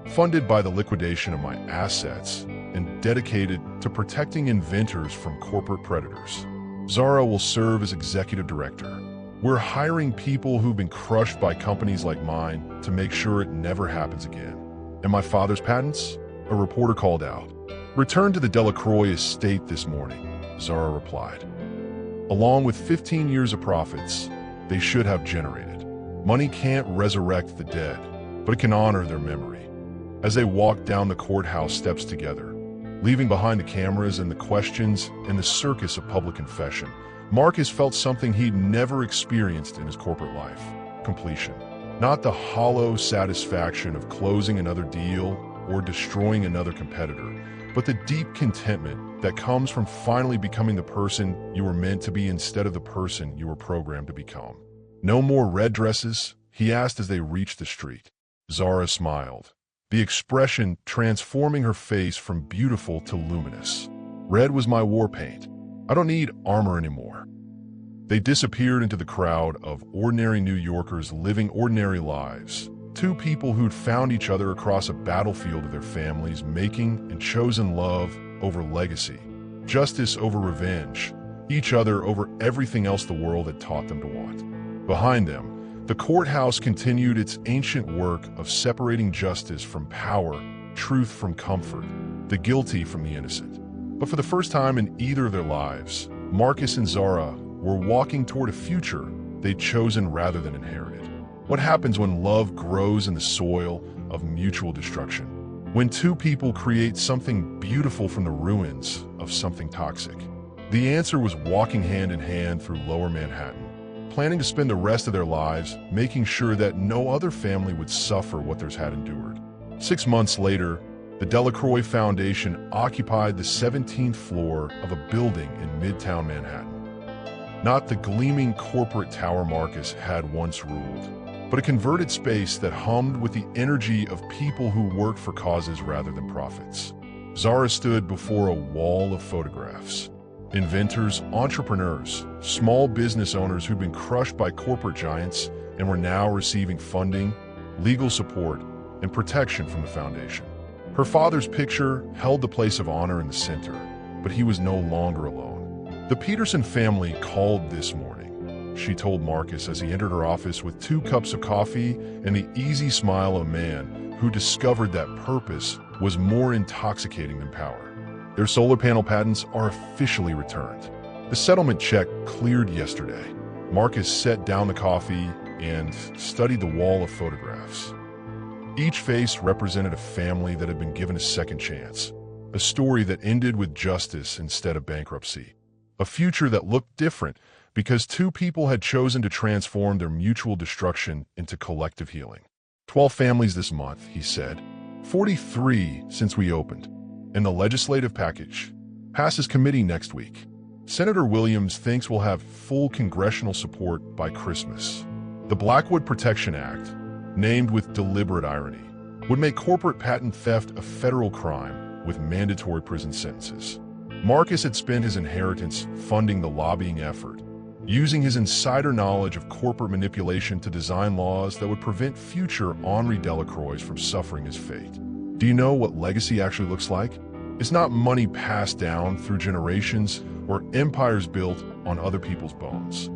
"Funded by the liquidation of my assets, and dedicated to protecting inventors from corporate predators. Zara will serve as executive director. We're hiring people who've been crushed by companies like mine to make sure it never happens again. And my father's patents? A reporter called out. Returned to the Delacroix estate this morning, Zara replied. Along with 15 years of profits they should have generated. Money can't resurrect the dead, but it can honor their memory. As they walked down the courthouse steps together, leaving behind the cameras and the questions and the circus of public confession, Marcus felt something he'd never experienced in his corporate life: completion. Not the hollow satisfaction of closing another deal or destroying another competitor, but the deep contentment that comes from finally becoming the person you were meant to be instead of the person you were programmed to become. No more red dresses? He asked as they reached the street. Zara smiled, the expression transforming her face from beautiful to luminous. Red was my war paint. I don't need armor anymore. They disappeared into the crowd of ordinary New Yorkers living ordinary lives. Two people who'd found each other across a battlefield of their families, making and chosen love over legacy, justice over revenge, each other over everything else the world had taught them to want. Behind them, the courthouse continued its ancient work of separating justice from power, truth from comfort, the guilty from the innocent. But for the first time in either of their lives, Marcus and Zara were walking toward a future they'd chosen rather than inherited. What happens when love grows in the soil of mutual destruction? When two people create something beautiful from the ruins of something toxic? The answer was walking hand in hand through Lower Manhattan, planning to spend the rest of their lives making sure that no other family would suffer what theirs had endured. 6 months later, the Delacroix Foundation occupied the 17th floor of a building in Midtown Manhattan. Not the gleaming corporate tower Marcus had once ruled, but a converted space that hummed with the energy of people who worked for causes rather than profits. Zara stood before a wall of photographs. Inventors, entrepreneurs, small business owners who'd been crushed by corporate giants and were now receiving funding, legal support, and protection from the foundation. Her father's picture held the place of honor in the center, but he was no longer alone. The Peterson family called this morning, she told Marcus as he entered her office with 2 cups of coffee and the easy smile of a man who discovered that purpose was more intoxicating than power. Their solar panel patents are officially returned. The settlement check cleared yesterday. Marcus set down the coffee and studied the wall of photographs. Each face represented a family that had been given a second chance, a story that ended with justice instead of bankruptcy, a future that looked different because 2 people had chosen to transform their mutual destruction into collective healing. 12 families this month, he said. 43 since we opened. And the legislative package passes committee next week. Senator Williams thinks we'll have full congressional support by Christmas. The Blackwood Protection Act, named with deliberate irony, would make corporate patent theft a federal crime with mandatory prison sentences. Marcus had spent his inheritance funding the lobbying effort, using his insider knowledge of corporate manipulation to design laws that would prevent future Henri Delacroix from suffering his fate. Do you know what legacy actually looks like? It's not money passed down through generations or empires built on other people's bones.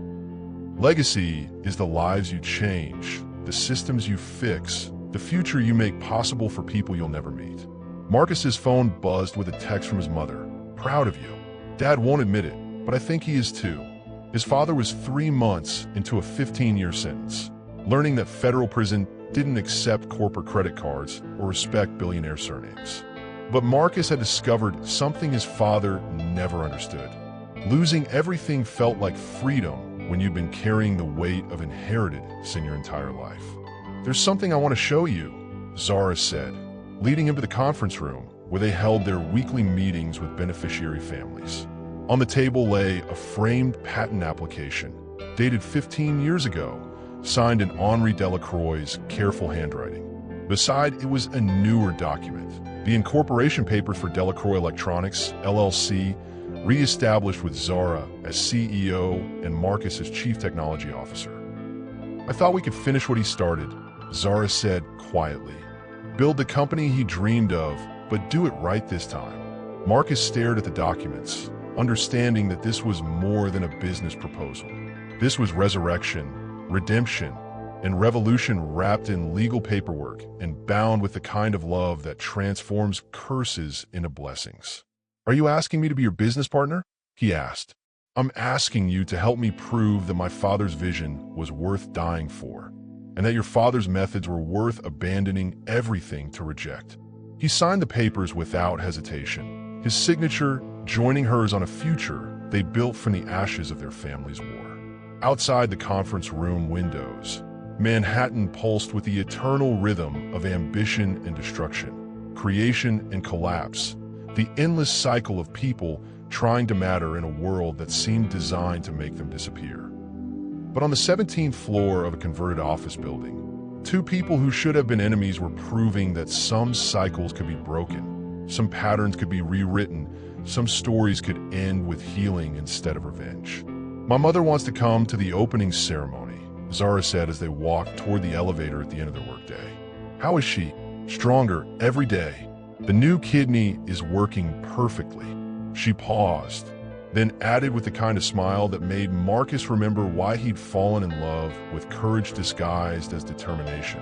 Legacy is the lives you change, the systems you fix, the future you make possible for people you'll never meet. Marcus's phone buzzed with a text from his mother. Proud of you. Dad won't admit it, but I think he is too. His father was 3 months into a 15-year sentence, learning that federal prison didn't accept corporate credit cards or respect billionaire surnames. But Marcus had discovered something his father never understood. Losing everything felt like freedom when you've been carrying the weight of inheritance in your entire life. There's something I want to show you, Zara said, leading him to the conference room where they held their weekly meetings with beneficiary families. On the table lay a framed patent application, dated 15 years ago, signed in Henri Delacroix's careful handwriting. Beside it was a newer document, the incorporation paper for Delacroix Electronics, LLC, re-established with Zara as CEO and Marcus as Chief Technology Officer. I thought we could finish what he started, Zara said quietly. Build the company he dreamed of, but do it right this time. Marcus stared at the documents, understanding that this was more than a business proposal. This was resurrection, redemption, and revolution wrapped in legal paperwork and bound with the kind of love that transforms curses into blessings. "Are you asking me to be your business partner?" he asked. "I'm asking you to help me prove that my father's vision was worth dying for, and that your father's methods were worth abandoning everything to reject." He signed the papers without hesitation, his signature joining hers on a future they built from the ashes of their family's war. Outside the conference room windows, Manhattan pulsed with the eternal rhythm of ambition and destruction, creation and collapse, the endless cycle of people trying to matter in a world that seemed designed to make them disappear. But on the 17th floor of a converted office building, two people who should have been enemies were proving that some cycles could be broken, some patterns could be rewritten, some stories could end with healing instead of revenge. "My mother wants to come to the opening ceremony," Zara said as they walked toward the elevator at the end of their workday. "How is she?" "Stronger every day. The new kidney is working perfectly." She paused, then added with the kind of smile that made Marcus remember why he'd fallen in love with courage disguised as determination.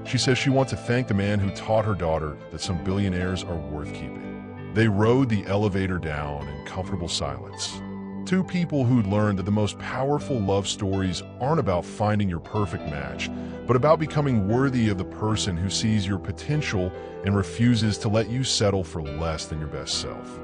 She says she wants to thank the man who taught her daughter that some billionaires are worth keeping. They rode the elevator down in comfortable silence. Two people who'd learned that the most powerful love stories aren't about finding your perfect match, but about becoming worthy of the person who sees your potential and refuses to let you settle for less than your best self.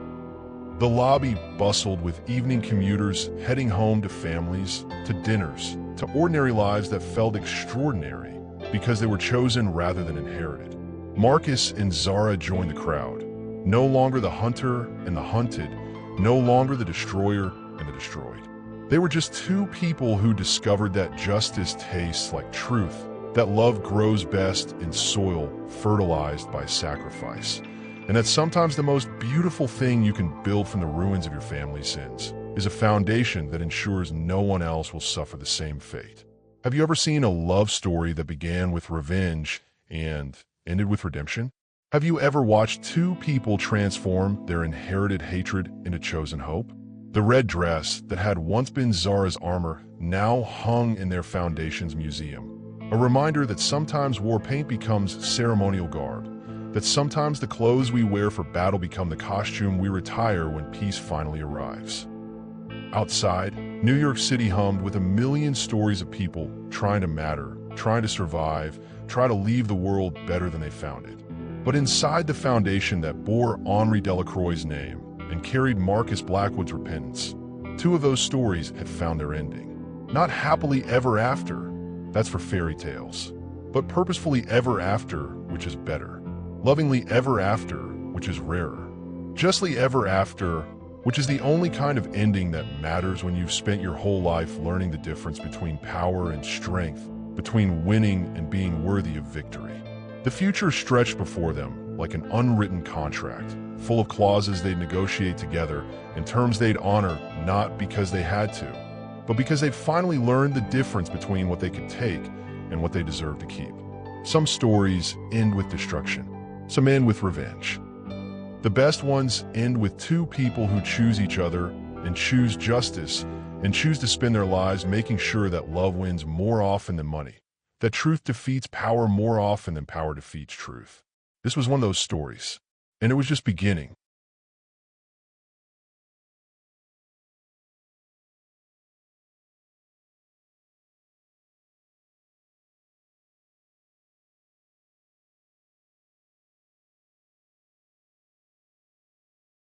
The lobby bustled with evening commuters heading home to families, to dinners, to ordinary lives that felt extraordinary because they were chosen rather than inherited. Marcus and Zara joined the crowd, no longer the hunter and the hunted, no longer the destroyer and the destroyed. They were just two people who discovered that justice tastes like truth, that love grows best in soil fertilized by sacrifice, and that sometimes the most beautiful thing you can build from the ruins of your family's sins is a foundation that ensures no one else will suffer the same fate. Have you ever seen a love story that began with revenge and ended with redemption? Have you ever watched two people transform their inherited hatred into chosen hope? The red dress that had once been Zara's armor now hung in their foundation's museum. A reminder that sometimes war paint becomes ceremonial garb, that sometimes the clothes we wear for battle become the costume we retire when peace finally arrives. Outside, New York City hummed with a million stories of people trying to matter, trying to survive, trying to leave the world better than they found it. But inside the foundation that bore Henri Delacroix's name and carried Marcus Blackwood's repentance, two of those stories had found their ending. Not happily ever after, that's for fairy tales, but purposefully ever after, which is better. Lovingly ever after, which is rarer. Justly ever after, which is the only kind of ending that matters when you've spent your whole life learning the difference between power and strength, between winning and being worthy of victory. The future stretched before them like an unwritten contract, full of clauses they'd negotiate together and terms they'd honor not because they had to, but because they'd finally learned the difference between what they could take and what they deserved to keep. Some stories end with destruction, some end with revenge. The best ones end with two people who choose each other and choose justice and choose to spend their lives making sure that love wins more often than money, that truth defeats power more often than power defeats truth. This was one of those stories, and it was just beginning.